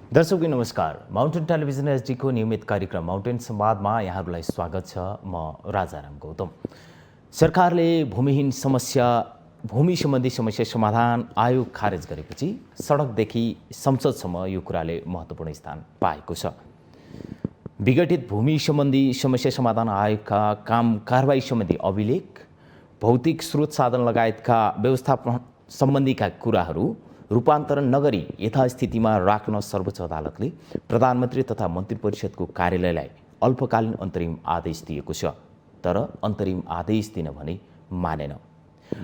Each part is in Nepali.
दर्शकबिन नमस्कार। माउन्टेन टेलिभिजन एचडीको नियमित कार्यक्रम माउन्टेन संवादमा यहाँहरूलाई स्वागत छ। म राजाराम गौतम। सरकारले भूमि सम्बन्धी समस्या समाधान आयोग खारेज गरेपछि सडकदेखि संसदसम्म यो कुराले महत्त्वपूर्ण स्थान पाएको छ। विघटित भूमि सम्बन्धी समस्या समाधान आयोगका काम कारबाही सम्बन्धी अभिलेख, भौतिक स्रोत साधन लगायतका व्यवस्थापन सम्बन्धीका कुराहरू रूपान्तरण नगरी यथास्थितिमा राख्न सर्वोच्च अदालतले प्रधानमन्त्री तथा मन्त्री परिषदको कार्यालयलाई अल्पकालीन अन्तरिम आदेश दिएको छ। तर अन्तरिम आदेश दिन भने मानेन।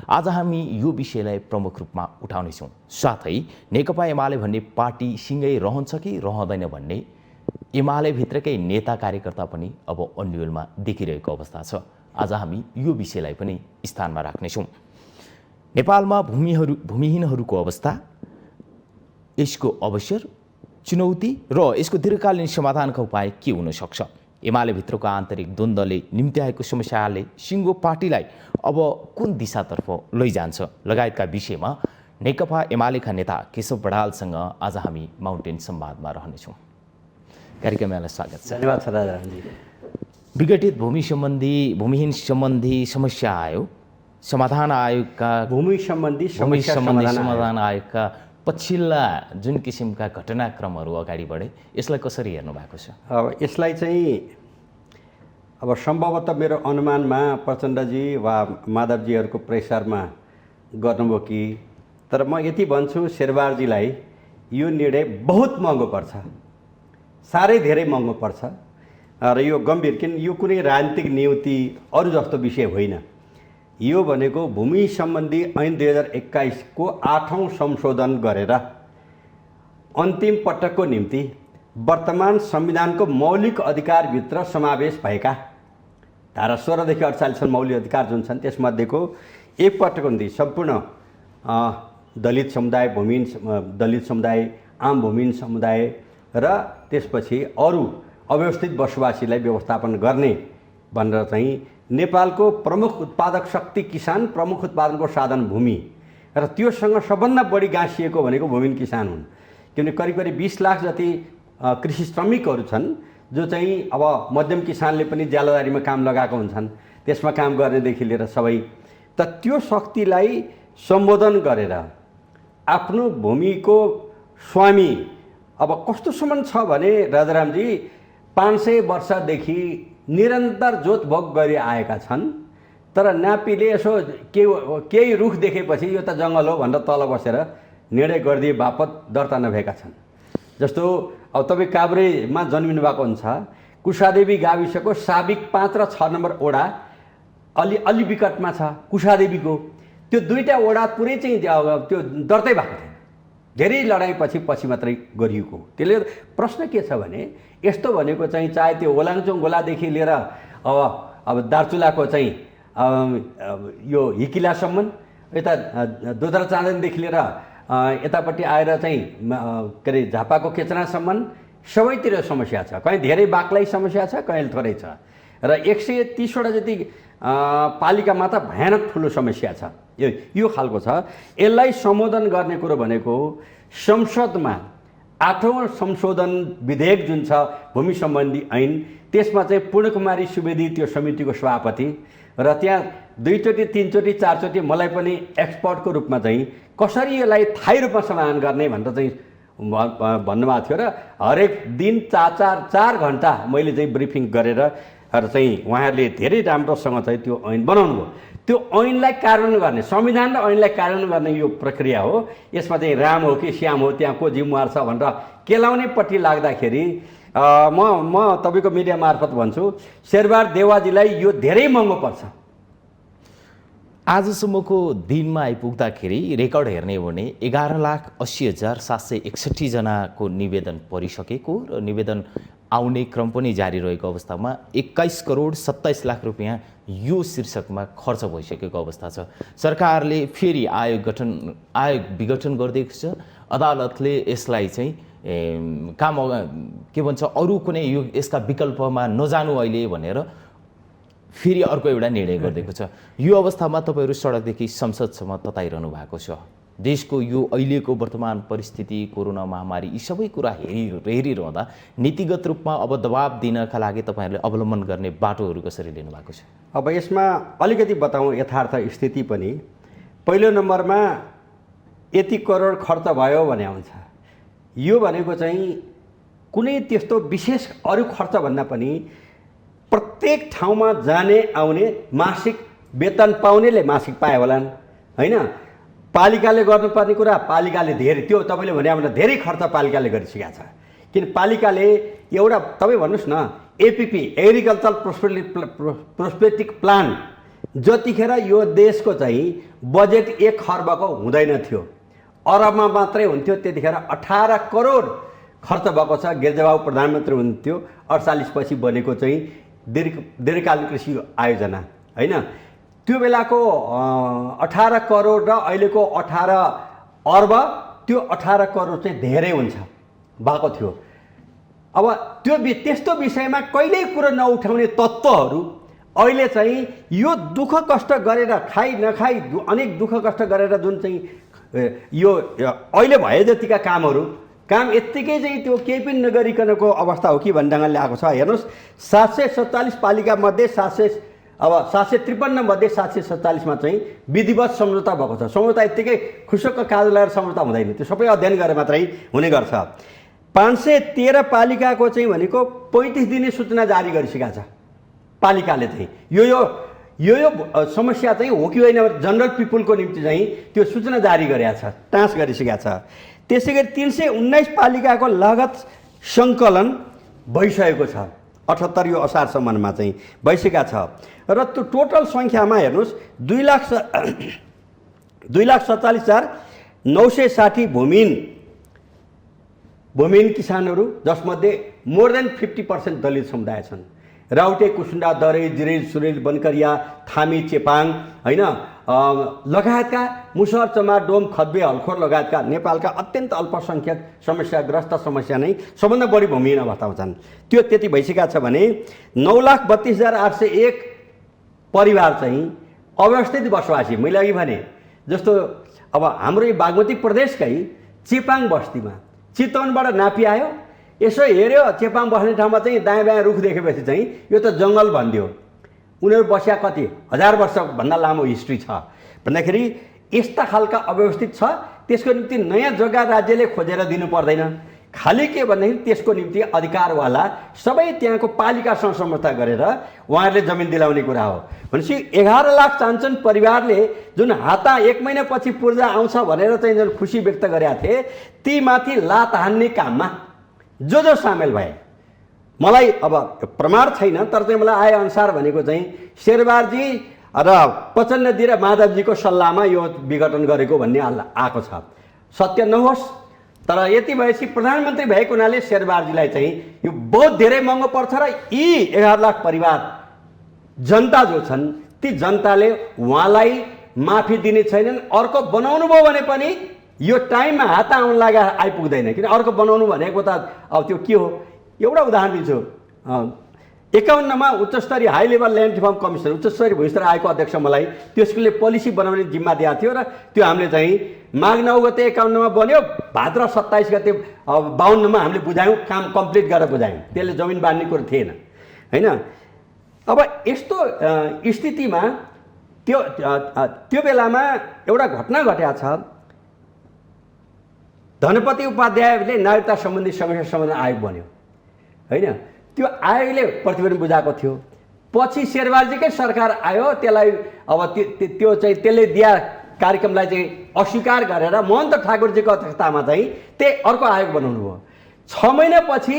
आज हामी यो विषयलाई प्रमुख रूपमा उठाउनेछौँ। साथै नेकपा एमाले भन्ने पार्टी सिँगै रहन्छ कि रहँदैन भन्ने एमाले भित्रकै नेता कार्यकर्ता पनि अब अन्यलमा देखिरहेको अवस्था छ। आज हामी यो विषयलाई पनि स्थानमा राख्नेछौँ। नेपालमा भूमिहीनहरूको अवस्था, यसको अवसर, चुनौती र यसको दीर्घकालीन समाधानका उपाय के हुन सक्छ? एमाले भित्रको आन्तरिक द्वन्द्वले निम्त्याएको समस्याले सिङ्गो पार्टीलाई अब कुन दिशातर्फ लैजान्छ लगायतका विषयमा नेकपा एमालेका नेता केशव बडालसँग आज हामी माउन्टेन संवादमा रहनेछौँ। कार्यक्रमलाई स्वागत छ। धन्यवाद छ राजारामजी। विघटित भूमिहीन सम्बन्धी समस्या आयो, समाधान आयोगका भूमि सम्बन्धी समाधान आयोगका पछिल्ला जुन किसिमका घटनाक्रमहरू अगाडि बढे, यसलाई कसरी हेर्नु भएको छ? अब यसलाई चाहिँ अब सम्भवतः मेरो अनुमानमा प्रचण्डजी वा माधवजीहरूको प्रेसरमा गर्नुभयो कि, तर म यति भन्छु शेरबारजीलाई, यो निर्णय बहुत महँगो पर्छ, साह्रै धेरै महँगो पर्छ र यो गम्भीर, किन यो कुनै राजनीतिक नियुक्ति अरू जस्तो विषय होइन। यो भनेको भूमि सम्बन्धी ऐन 2021 को 8औं संशोधन गरेर अन्तिम पटकको निम्ति वर्तमान संविधानको मौलिक अधिकारभित्र समावेश भएका धारा 16 देखि 48 सम्म मौलिक अधिकार जुन छन् त्यसमध्येको एक पटकको निम्ति सम्पूर्ण दलित समुदाय, दलित समुदाय, आम भूमिहीन समुदाय र त्यसपछि अरू अव्यवस्थित बसोबासीलाई व्यवस्थापन गर्ने भनेर चाहिँ नेपालको प्रमुख उत्पादक शक्ति किसान, प्रमुख उत्पादनको साधन भूमि र त्योसँग सबभन्दा बढी गाँसिएको भनेको भूमिहीन किसान हुन्। किनभने करिब 20 लाख जति कृषि श्रमिकहरू छन् जो चाहिँ अब मध्यम किसानले पनि ज्यालादारीमा काम लगाएको हुन्छन्, त्यसमा काम गर्नेदेखि लिएर सबै। त त्यो शक्तिलाई सम्बोधन गरेर आफ्नो भूमिको स्वामी अब कस्तोसम्म छ भने राजारामजी 500 वर्षदेखि निरन्तर जोतभोग गरी आएका छन्। तर नापीले यसो केही रुख देखेपछि यो त जङ्गल हो भनेर तल बसेर निर्णय गरिदिए बापत दर्ता नभएका छन्। जस्तो अब तपाईँ काभ्रेमा जन्मिनु भएको हुन्छ, कुशादेवी गाविसको साबिक 5 र 6 नम्बर ओडा अलि विकटमा छ कुशादेवीको। त्यो दुईटा ओडा पुरै चाहिँ त्यो दर्तै भएको थिएन, धेरै लडाइँपछि मात्रै गरिएको। त्यसले प्रश्न के छ भने यस्तो भनेको चाहिँ चाहे त्यो ओलाङचोङ गोलादेखि लिएर अब दार्चुलाको चाहिँ यो हिकिलासम्म, यता दोधरा चाँदनदेखि लिएर यतापट्टि आएर चाहिँ के अरे झापाको केचनासम्म सबैतिर समस्या छ। कहीँ धेरै बाक्लै समस्या छ, कहीँ थोरै छ र 130वटा जति पालिकामा त भयानक ठुलो समस्या छ। यो खालको छ। यसलाई सम्बोधन गर्ने कुरो भनेको संसदमा 8औं संशोधन विधेयक जुन छ भूमि सम्बन्धी ऐन, त्यसमा चाहिँ पूर्णकुमारी सुवेदी त्यो समितिको सभापति र त्यहाँ 2 चोटि 3 चोटि 4 चोटि मलाई पनि एक्सपर्टको रूपमा चाहिँ कसरी यसलाई थायी रूपमा समाधान गर्ने भनेर चाहिँ भन्नुभएको थियो र हरेक दिन 4 घन्टा मैले चाहिँ ब्रिफिङ गरेर चाहिँ उहाँहरूले धेरै राम्रोसँग चाहिँ त्यो ऐन बनाउनु भयो। त्यो ऐनलाई कार्यान्वयन गर्ने, संविधान र ऐनलाई कार्यान्वयन गर्ने यो प्रक्रिया हो। यसमा चाहिँ राम हो कि श्याम हो, त्यहाँ को जिम्मेवार छ भनेर केलाउनेपट्टि लाग्दाखेरि म तपाईँको मिडिया मार्फत भन्छु, शेरबार देवाजीलाई यो धेरै महँगो पर्छ। आजसम्मको दिनमा आइपुग्दाखेरि रेकर्ड हेर्ने हो भने 11,80,761 जनाको निवेदन परिसकेको र निवेदन आउने क्रम पनि जारी रहेको अवस्थामा 21 करोड 27 लाख रुपियाँ यो शीर्षकमा खर्च भइसकेको अवस्था छ। सरकारले फेरि आयोग विघटन गरिदिएको छ। अदालतले यसलाई चाहिँ काम के भन्छ अरू कुनै यसका विकल्पमा नजानु अहिले भनेर फेरि अर्को एउटा निर्णय गरिदिएको छ। यो अवस्थामा तपाईँहरू सडकदेखि संसदसम्म तताइरहनु भएको छ। देशको यो अहिलेको वर्तमान परिस्थिति, कोरोना महामारी, यी सबै कुरा हेरिरहँदा नीतिगत रूपमा अब दबाब दिनका लागि तपाईँहरूले अवलम्बन गर्ने बाटोहरू कसरी लिनुभएको छ? अब यसमा अलिकति बताउँ यथार्थ स्थिति पनि। पहिलो नम्बरमा यति करोड खर्च भयो भने आउँछ। यो भनेको चाहिँ कुनै त्यस्तो विशेष अरू खर्च भन्दा पनि प्रत्येक ठाउँमा जाने आउने मासिक वेतन पाउनेले मासिक पाए होलान्, होइन? पालिकाले गर्नुपर्ने कुरा पालिकाले धेरै, त्यो तपाईँले भने धेरै खर्च पालिकाले गरिसकेको छ। किन पालिकाले एउटा तपाईँ भन्नुहोस् न, एपिपी एग्रिकल्चर प्रोस्पेक्टिभ प्लान जतिखेर यो देशको चाहिँ बजेट 1 खर्बको हुँदैन थियो, अरबमा मात्रै हुन्थ्यो। त्यतिखेर 18 करोड खर्च भएको छ। गिरिजाबाबु प्रधानमन्त्री हुन्थ्यो 48 पछि बनेको चाहिँ दीर्घकालीन कृषि आयोजना, होइन? त्यो बेलाको 18 करोड र अहिलेको 18 अर्ब, त्यो 18 करोड चाहिँ धेरै हुन्छ भएको थियो। अब त्यो त्यस्तो विषयमा कहिल्यै कुरो नउठाउने तत्त्वहरू अहिले चाहिँ यो दुःख कष्ट गरेर खाइ नखाइ अनेक दुःख कष्ट गरेर जुन चाहिँ यो अहिले भए जतिका काम यत्तिकै चाहिँ त्यो केही पनि नगरिकनको अवस्था हो कि भन्ने ढङ्गले आएको छ। हेर्नुहोस्, 747 पालिका मध्ये 753 मध्ये 747मा चाहिँ विधिवत सम्झौता भएको छ। सम्झौता यत्तिकै खुसक्क काज लगाएर सम्झौता हुँदैन, त्यो सबै अध्ययन गरेर मात्रै हुने गर्छ। 513 पालिकाको चाहिँ भनेको 35 दिने सूचना जारी गरिसकेका छ पालिकाले चाहिँ। यो समस्या चाहिँ हो कि होइन, जनरल पिपुलको निम्ति चाहिँ त्यो सूचना जारी गरेका छ, टाँस गरिसकेका छ। त्यसै गरी 319 पालिकाको लागत सङ्कलन भइसकेको छ, 78 यो असारसम्ममा चाहिँ भइसकेका छ। र त्यो टोटल सङ्ख्यामा हेर्नुहोस्, 2,47,960 भूमिहीन किसानहरू, जसमध्ये मोर देन 50% दलित समुदाय छन्। राउटे, कुसुन्डा, दरै, जिरेल, सुरेल, बनकरिया, थामी, चेपाङ, होइन, लगायतका मुसहर, चमार, डोम, खद्बे, हलखोर लगायतका नेपालका अत्यन्त अल्पसङ्ख्यक समस्याग्रस्त समस्या नै सबभन्दा बढी भूमिहीन अवस्थामा छन्। त्यो त्यति भइसकेका छ भने 9,32,801 परिवार चाहिँ अव्यवस्थित बसोबासी। मैले अघि भने जस्तो अब हाम्रो यो बागमती प्रदेशकै चेपाङ बस्तीमा चितवनबाट नापी आयो, यसो हेऱ्यो, चेपाङ बस्ने ठाउँमा चाहिँ दायाँ बायाँ रुख देखेपछि चाहिँ यो त जङ्गल भनिदियो। उनीहरू बस्या कति 1000 वर्षभन्दा लामो हिस्ट्री छ भन्दाखेरि यस्ता खालका अव्यवस्थित छ। त्यसको निम्ति नयाँ जग्गा राज्यले खोजेर दिनु पर्दैन, खालि के भन्दाखेरि त्यसको निम्ति अधिकारवाला सबै त्यहाँको पालिकासँग सम्झौता गरेर उहाँहरूले जमिन दिलाउने कुरा हो। भनेपछि 11 लाख चान्चन परिवारले जुन हाता 1 महिनापछि पूर्जा आउँछ भनेर चाहिँ जुन खुसी व्यक्त गरेका थिए, ती माथि लात हान्ने काममा जो सामेल भए। मलाई अब प्रमाण छैन, तर चाहिँ मलाई आएअनुसार भनेको चाहिँ शेरबारजी र प्रचण्डजी र माधवजीको सल्लाहमा यो विघटन गरेको भन्ने आएको छ। सत्य नहोस्, तर यति भएपछि प्रधानमन्त्री भएको हुनाले शेरबारजीलाई चाहिँ यो बहुत धेरै महँगो पर्छ र यी 11 लाख परिवार जनता जो छन्, ती जनताले उहाँलाई माफी दिने छैनन्। अर्को बनाउनु भयो भने पनि यो टाइममा हात आउन लाग्दा आइपुग्दैन, किन अर्को बनाउनु भनेको त अब त्यो के हो। एउटा उदाहरण दिन्छु। 51मा उच्चस्तरीय high level land reform commission, उच्चस्तरीय भूस्तर आयोगको अध्यक्ष मलाई त्यसले पोलिसी बनाउने जिम्मा दिएको थियो र त्यो हामीले चाहिँ माघ 9 गते 51मा बन्यो, भाद्र 27 गते 52मा हामीले बुझायौँ, काम कम्प्लिट गरेर बुझायौँ। त्यसले जमिन बाँड्ने कुरो थिएन, होइन? अब यस्तो स्थितिमा त्यो बेलामा एउटा घटना घटेको छ। धनपति उपाध्यायले नागरिकता सम्बन्धी समस्या समाधान आयोग बन्यो, होइन? त्यो आयोगले प्रतिवेदन बुझाएको थियो। पछि शेरबारजीकै सरकार आयो, त्यसलाई अब त्यो चाहिँ त्यसले दिया कार्यक्रमलाई चाहिँ अस्वीकार गरेर महन्त ठाकुरजीको अध्यक्षतामा चाहिँ त्यही अर्को आयोग बनाउनु भयो। 6 महिनापछि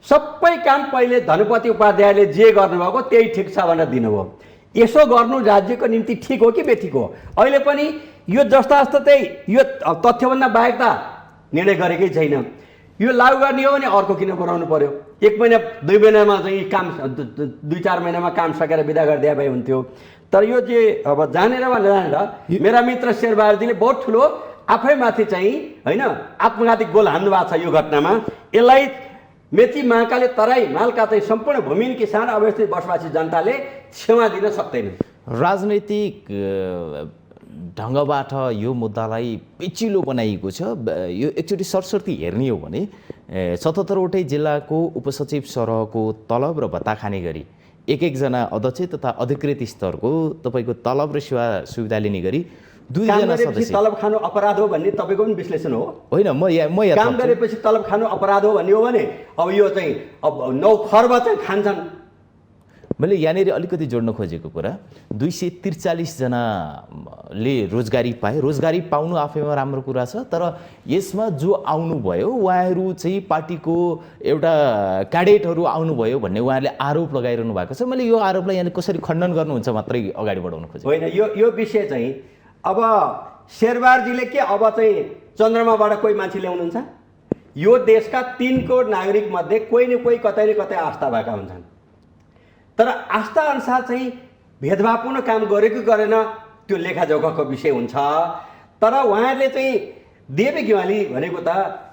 सबै काम पहिले धनपति उपाध्यायले जे गर्नुभएको त्यही ठिक छ भनेर दिनुभयो। यसो गर्नु राज्यको निम्ति ठिक हो कि बेठिक हो? अहिले पनि यो जस्ता त्यही यो तथ्यभन्दा बाहेक त निर्णय गरेकै छैन। यो लागू गर्ने हो भने अर्को किन बनाउनु पर्यो? 1 महिना 2 महिनामा चाहिँ काम 2-4 महिनामा काम सकेर बिदा गरिदिए भए हुन्थ्यो। तर यो चाहिँ अब जानेर वा नजानेर मेरा मित्र शेरबारजीले बहुत ठुलो आफैमाथि चाहिँ, होइन, आत्मघाती गोल हान्नु भएको छ यो घटनामा। यसलाई मेची, महाकाली, तराई, मालका चाहिँ सम्पूर्ण भूमिहीन किसान अवस्थित बसोबासी जनताले क्षमा दिन सक्दैन। राजनैतिक ढङ्गबाट यो मुद्दालाई पेचिलो बनाइएको छ। यो एकचोटि सरसर्ती हेर्ने हो भने 77वटै जिल्लाको उपसचिव सरहको तलब र भत्ता खाने गरी एकजना अध्यक्ष तथा अधिकृत स्तरको तपाईँको तलब र सेवा सुविधा लिने गरी 2 जना सदस्य। तलब खानु अपराध हो भन्ने तपाईँको पनि विश्लेषण हो? होइन, म काम गरेपछि तलब खानु अपराध हो भन्ने हो भने अब यो चाहिँ अब 9 खर्ब चाहिँ खान्छन्। मैले यहाँनिर अलिकति जोड्न खोजेको कुरा 243 जनाले रोजगारी पाए। रोजगारी पाउनु आफैमा राम्रो कुरा छ, तर यसमा जो आउनुभयो उहाँहरू चाहिँ पार्टीको एउटा क्याडेटहरू आउनुभयो भन्ने उहाँहरूले आरोप लगाइरहनु भएको छ। मैले यो आरोपलाई यहाँले कसरी खण्डन गर्नुहुन्छ मात्रै अगाडि बढाउन खोजेको। होइन, यो विषय चाहिँ अब शेरबारजीले के अब चाहिँ चन्द्रमाबाट कोही मान्छे ल्याउनुहुन्छ? यो देशका 3 करोड नागरिक मध्ये कोही न कोही कतै न कतै आस्था भएका हुन्छन्, तर आस्था अनुसार चाहिँ भेदभावपूर्ण काम गरेको गरेन त्यो लेखाजोखाको विषय हुन्छ। तर उहाँहरूले चाहिँ देवी गेवाली भनेको त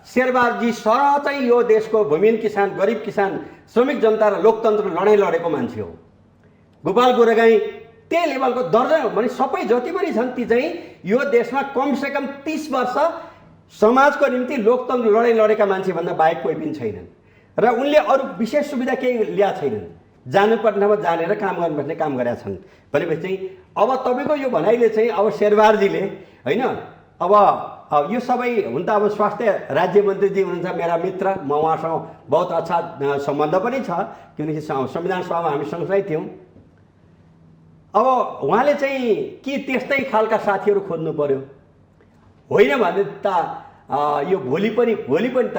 शेरबारजी सरह चाहिँ यो देशको भूमिहीन किसान, गरिब किसान, श्रमिक जनता र लोकतन्त्रको लडाइँ लडेको मान्छे हो। गोपाल गोरेगाई त्यही लेभलको दर्जन भने सबै जति पनि छन् ती चाहिँ यो देशमा कमसेकम 30 वर्ष समाजको निम्ति लोकतन्त्र लडाइँ लडेका मान्छे भन्दा बाहेक कोही पनि छैनन् र उनले अरू विशेष सुविधा केही ल्या छैनन्। जानुपर्ने ठाउँमा जानेर काम गर्नुपर्ने काम गरेका छन् भनेपछि चाहिँ अब तपाईँको यो भनाइले चाहिँ अब शेरबारजीले होइन अब यो सबै हुन त अब स्वास्थ्य राज्य मन्त्रीजी हुनुहुन्छ मेरा मित्र, म उहाँसँग बहुत अच्छा सम्बन्ध पनि छ किनकि संविधान सभामा हामी सँगसँगै थियौँ। अब उहाँले चाहिँ के त्यस्तै खालका साथीहरू खोज्नु पर्यो? होइन भने त यो भोलि पनि त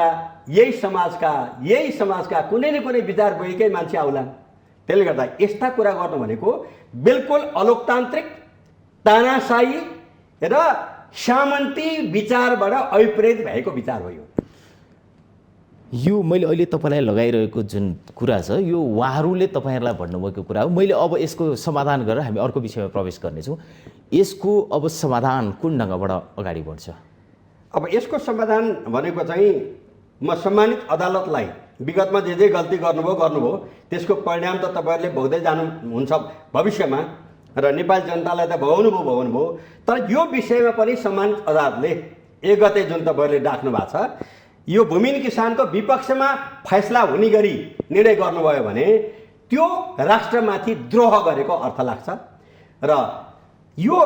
यही समाजका कुनै न कुनै विचार बोकेकै मान्छे आउलान्। त्यसले गर्दा यस्ता कुरा गर्नु भनेको बिल्कुल अलोकतान्त्रिक, तानाशाही र सामन्ती विचारबाट अभिप्रेत भएको विचार हो। यो मैले अहिले तपाईँलाई लगाइरहेको जुन कुरा छ यो उहाँहरूले तपाईँहरूलाई भन्नुभएको कुरा हो। मैले अब यसको समाधान गरेर हामी अर्को विषयमा प्रवेश गर्नेछौँ। यसको अब समाधान कुन ढङ्गबाट अगाडि बढ्छ? अब यसको समाधान भनेको चाहिँ म सम्मानित अदालतलाई विगतमा जे गल्ती गर्नुभयो त्यसको परिणाम त तपाईँहरूले भोग्दै जानुहुन्छ भविष्यमा र नेपाली जनतालाई त भोग्नुभयो। तर यो विषयमा पनि सम्मानित अदालतले 1 गते जुन तपाईँहरूले राख्नु भएको छ यो भूमिहीन किसानको विपक्षमा फैसला हुने गरी निर्णय गर्नुभयो भने त्यो राष्ट्रमाथि द्रोह गरेको अर्थ लाग्छ र यो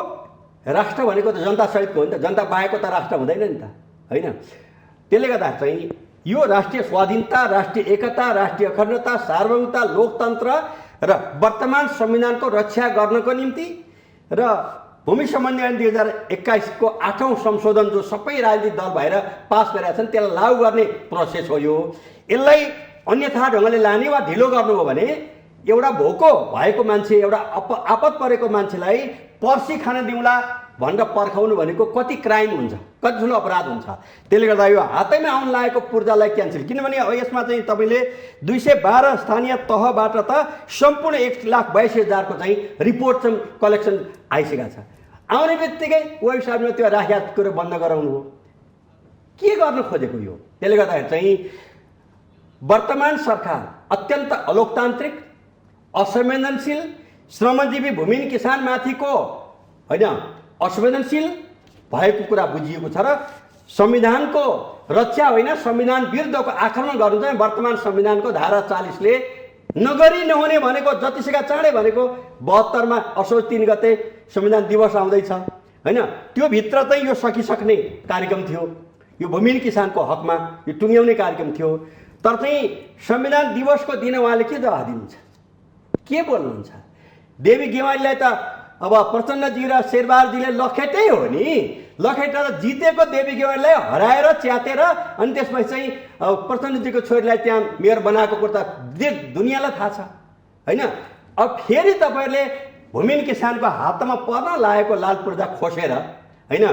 राष्ट्र भनेको त जनता सहितको हो नि त, जनता बाहेकको त राष्ट्र हुँदैन नि त, होइन? त्यसले गर्दा चाहिँ यो राष्ट्रिय स्वाधीनता, राष्ट्रिय एकता, राष्ट्रिय अखण्डता, सार्वभौमता, लोकतन्त्र र वर्तमान संविधानको रक्षा गर्नको निम्ति र भूमि सम्बन्धी ऐन 2021 को 8औं संशोधन जो सबै राजनीतिक दल भएर पास गरेका छन् त्यसलाई लागू गर्ने प्रोसेस हो। यसलाई अन्यथा ढङ्गले लाने वा ढिलो गर्नुभयो भने एउटा भोको भएको मान्छे, एउटा आपत परेको मान्छेलाई पर्सी खान दिउँला भनेर पर्खाउनु भनेको कति क्राइम हुन्छ, कति ठुलो अपराध हुन्छ। त्यसले गर्दा यो हातैमा आउन लागेको पूर्जालाई क्यान्सल, किनभने अब यसमा चाहिँ तपाईँले 212 स्थानीय तहबाट त सम्पूर्ण 1,82,000 को चाहिँ रिपोर्ट चाहिँ कलेक्सन आइसकेको छ। आउने बित्तिकै वेबसाइटमा त्यो राखेको कुरो बन्द गराउनु हो। के गर्न खोजेको यो? त्यसले गर्दाखेरि चाहिँ वर्तमान सरकार अत्यन्त अलोकतान्त्रिक, असंवेदनशील, श्रमजीवी भूमिहीन किसानमाथिको होइन असंवेदनशील भएको कुरा बुझिएको छ र संविधानको रक्षा होइन संविधान विरुद्धको आक्रमण गर्नु चाहिँ वर्तमान संविधानको धारा 40ले नगरी नहुने भनेको जतिसका चाँडै भनेको 72 मा असोज 3 गते संविधान दिवस आउँदैछ होइन, त्यो भित्र चाहिँ यो सकिसक्ने कार्यक्रम थियो। यो भूमिहीन किसानको हकमा यो टुङ्ग्याउने कार्यक्रम थियो। तर चाहिँ संविधान दिवसको दिन उहाँले के जवाफ दिनुहुन्छ, के बोल्नुहुन्छ? देवी गेवालीलाई त अब प्रचण्डजी र शेरबारजीले लखेटै हो नि, लखेट जितेको देवी गेवालीलाई हराएर च्यातेर अनि त्यसपछि चाहिँ प्रचण्डजीको छोरीलाई त्यहाँ मेयर बनाएको कुरो त दुनियाँलाई थाहा छ होइन। अब फेरि तपाईँहरूले भूमिहीन किसानको हातमा पर्न लागेको लाल पूर्जा खोसेर होइन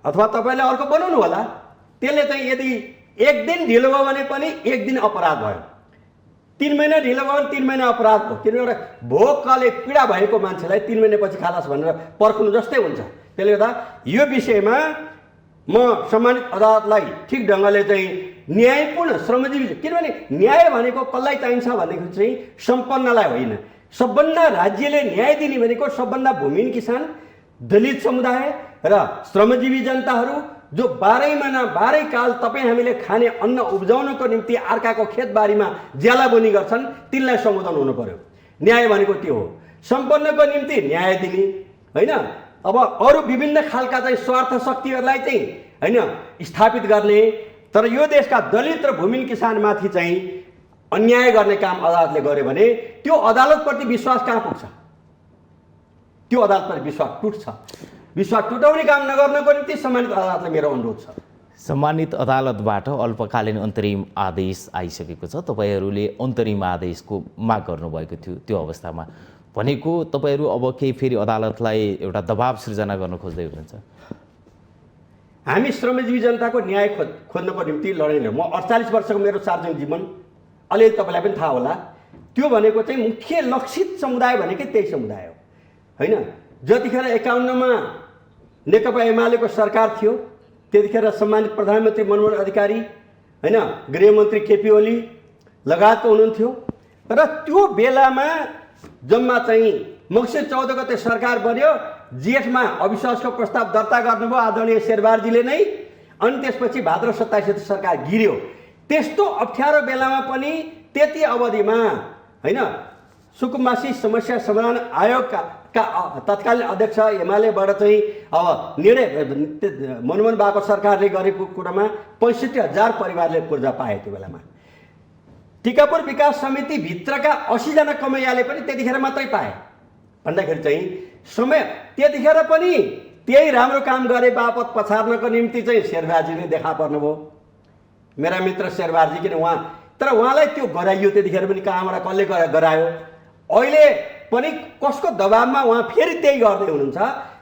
अथवा तपाईँले अर्को बनाउनु होला, त्यसले चाहिँ यदि 1 दिन ढिलो भयो भने पनि 1 दिन अपराध भयो, 3 महिना ढिलो भयो भने 3 महिना अपराध भयो। किनभने एउटा भोकले पीडा भएको मान्छेलाई 3 महिनापछि खालास भनेर पर्खनु जस्तै हुन्छ। त्यसले गर्दा यो विषयमा म सम्मानित अदालतलाई ठिक ढङ्गले चाहिँ न्यायपूर्ण श्रमजीवी, किनभने न्याय भनेको कसलाई चाहिन्छ भनेको चाहिँ सम्पन्नलाई होइन, सबभन्दा राज्यले न्याय दिने भनेको सबभन्दा भूमिहीन किसान दलित समुदाय र श्रमजीवी जनताहरू जो 12 महिना 12 काल तपाईँ हामीले खाने अन्न उब्जाउनको निम्ति अर्काको खेतबारीमा ज्याला बुनी गर्छन्, तिनलाई सम्बोधन हुनु पर्यो। न्याय भनेको त्यो हो। सम्पन्नको निम्ति न्याय दिने, होइन, अब अरू विभिन्न खालका चाहिँ स्वार्थ शक्तिहरूलाई चाहिँ होइन स्थापित गर्ने, तर यो देशका दलित र भूमिहीन किसानमाथि चाहिँ अन्याय गर्ने काम अदालतले गर्यो भने त्यो अदालतप्रति विश्वास कहाँ पुग्छ? त्यो अदालतप्रति विश्वास टुट्छ। विश्वास टुटाउने काम नगर्नको निम्ति सम्मानित अदालतलाई मेरो अनुरोध छ। सम्मानित अदालतबाट अल्पकालीन अन्तरिम आदेश आइसकेको छ। तपाईँहरूले अन्तरिम आदेशको माग गर्नुभएको थियो। त्यो अवस्थामा भनेको तपाईँहरू अब केही फेरि अदालतलाई एउटा दबाब सृजना गर्न खोज्दै हुनुहुन्छ? हामी श्रमजीवी जनताको न्याय खोज्नको निम्ति लड्यौँ। म 48 वर्षको मेरो सार्वजनिक जीवन अलिअलि तपाईँलाई पनि थाहा होला। त्यो भनेको चाहिँ मुख्य लक्षित समुदाय भनेकै त्यही समुदाय हो, होइन। जतिखेर 51 मा नेकपा एमालेको सरकार थियो, त्यतिखेर सम्मानित प्रधानमन्त्री मनमोहन अधिकारी, होइन, गृहमन्त्री केपी ओली लगायतको हुनुहुन्थ्यो र त्यो बेलामा जम्मा चाहिँ मङ्सिर 14 गते सरकार बन्यो। जेठमा अविश्वासको प्रस्ताव दर्ता गर्नुभयो आदरणीय शेरबारजीले नै, अनि त्यसपछि भाद्र 27 गते सरकार गिर्यो। त्यस्तो अप्ठ्यारो बेलामा पनि त्यति अवधिमा, होइन, सुकुम्बासी समस्या समाधान आयोगका तत्कालीन अध्यक्ष एमालेबाट चाहिँ अब निर्णय मनमोहन बाको सरकारले गरेको कुरामा 65,000 परिवारले पूर्जा पाए। त्यो बेलामा टिकापुर विकास समिति भित्रका 80 जना कमैयाले पनि त्यतिखेर मात्रै पाए। भन्दाखेरि चाहिँ समय त्यतिखेर पनि त्यही राम्रो काम गरे बापत पछार्नको निम्ति चाहिँ शेरबारजीले देखा पर्नुभयो। मेरा मित्र शेरबारजी, किन उहाँ, तर उहाँलाई त्यो गराइयो त्यतिखेर पनि, कहाँबाट कसले गरायो? अहिले पनि कसको दबाबमा उहाँ फेरि त्यही गर्दै हुनुहुन्छ।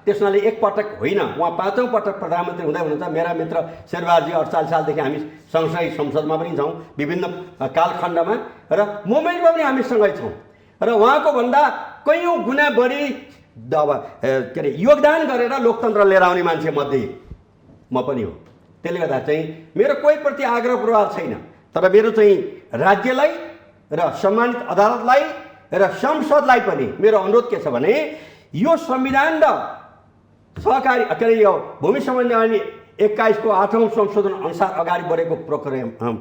त्यसनाले एकपटक होइन, उहाँ 5औं पटक प्रधानमन्त्री हुँदै हुनुहुन्छ। मेरा मित्र शेरबारजी 48 सालदेखि हामी सँगसँगै संसदमा पनि छौँ, विभिन्न कालखण्डमा, र मुभमेन्टमा पनि हामी सँगै छौँ। र उहाँको भन्दा कैयौँ गुणा बढी के अरे योगदान गरेर लोकतन्त्र लिएर आउने मान्छे मध्ये म पनि हो। त्यसले गर्दा चाहिँ मेरो कोही प्रति आग्रह प्रभाव छैन, तर मेरो चाहिँ राज्यलाई र सम्मानित अदालतलाई र संसदलाई पनि मेरो अनुरोध के छ भने यो संविधान र सहकारी के अरे यो भूमि सम्बन्धी ऐन 21 को 8औं संशोधन अनुसार अगाडि बढेको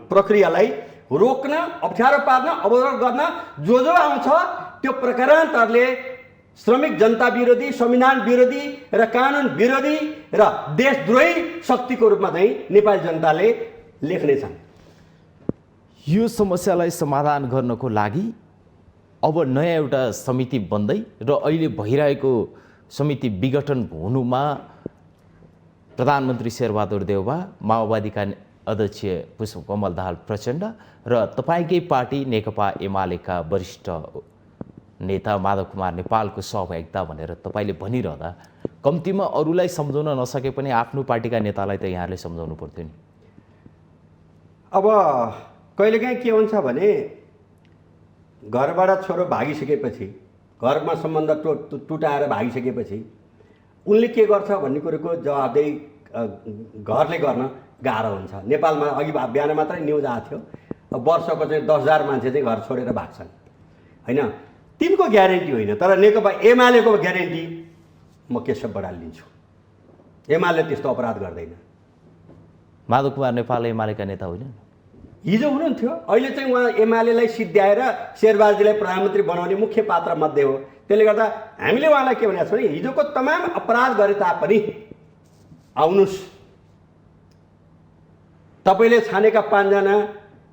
प्रक्रियालाई रोक्न, अप्ठ्यारो पार्न, अवरोध गर्न जो आउँछ त्यो प्रकारान्तरले श्रमिक जनता विरोधी, संविधान विरोधी र कानुन विरोधी र देशद्रोही शक्तिको रूपमा चाहिँ नेपाली जनताले लेख्नेछन्। यो समस्यालाई समाधान गर्नको लागि अब नयाँ एउटा समिति बन्दै र अहिले भइरहेको समिति विघटन हुनुमा प्रधानमन्त्री शेरबहादुर देउवा, माओवादीका अध्यक्ष पुष्पकमल दाहाल प्रचण्ड र तपाईँकै पार्टी नेकपा एमालेका वरिष्ठ नेता माधव कुमार नेपालको सहभागिता भनेर तपाईँले भनिरहँदा कम्तीमा अरूलाई सम्झाउन नसके पनि आफ्नो पार्टीका नेतालाई त यहाँले सम्झाउनु पर्थ्यो नि। अब कहिलेकाहीँ के हुन्छ भने घरबाट छोरो भागिसकेपछि, घरमा सम्बन्ध टुटाएर भागिसकेपछि उनले के गर्छ भन्ने कुरोको जवाबदेही घरले गर्न गाह्रो हुन्छ। नेपालमा अघि बिहान मात्रै न्युज आएको थियो, वर्षको चाहिँ 10,000 मान्छे चाहिँ घर छोडेर भाग्छन्, होइन। तिनको ग्यारेन्टी होइन, तर नेकपा एमालेको ग्यारेन्टी म केशव बडाल लिन्छु। एमाले त्यस्तो अपराध गर्दैन। माधव कुमार नेपाल एमालेका नेता होइन? हिजो हुनुहुन्थ्यो, अहिले चाहिँ उहाँ एमालेलाई सिद्ध्याएर शेरबारजीलाई प्रधानमन्त्री बनाउने मुख्य पात्र मध्ये हो। त्यसले गर्दा हामीले उहाँलाई के भनेको छ भने हिजोको तमाम अपराध गरे तापनि आउनुहोस्, तपाईँले छानेका 5 जना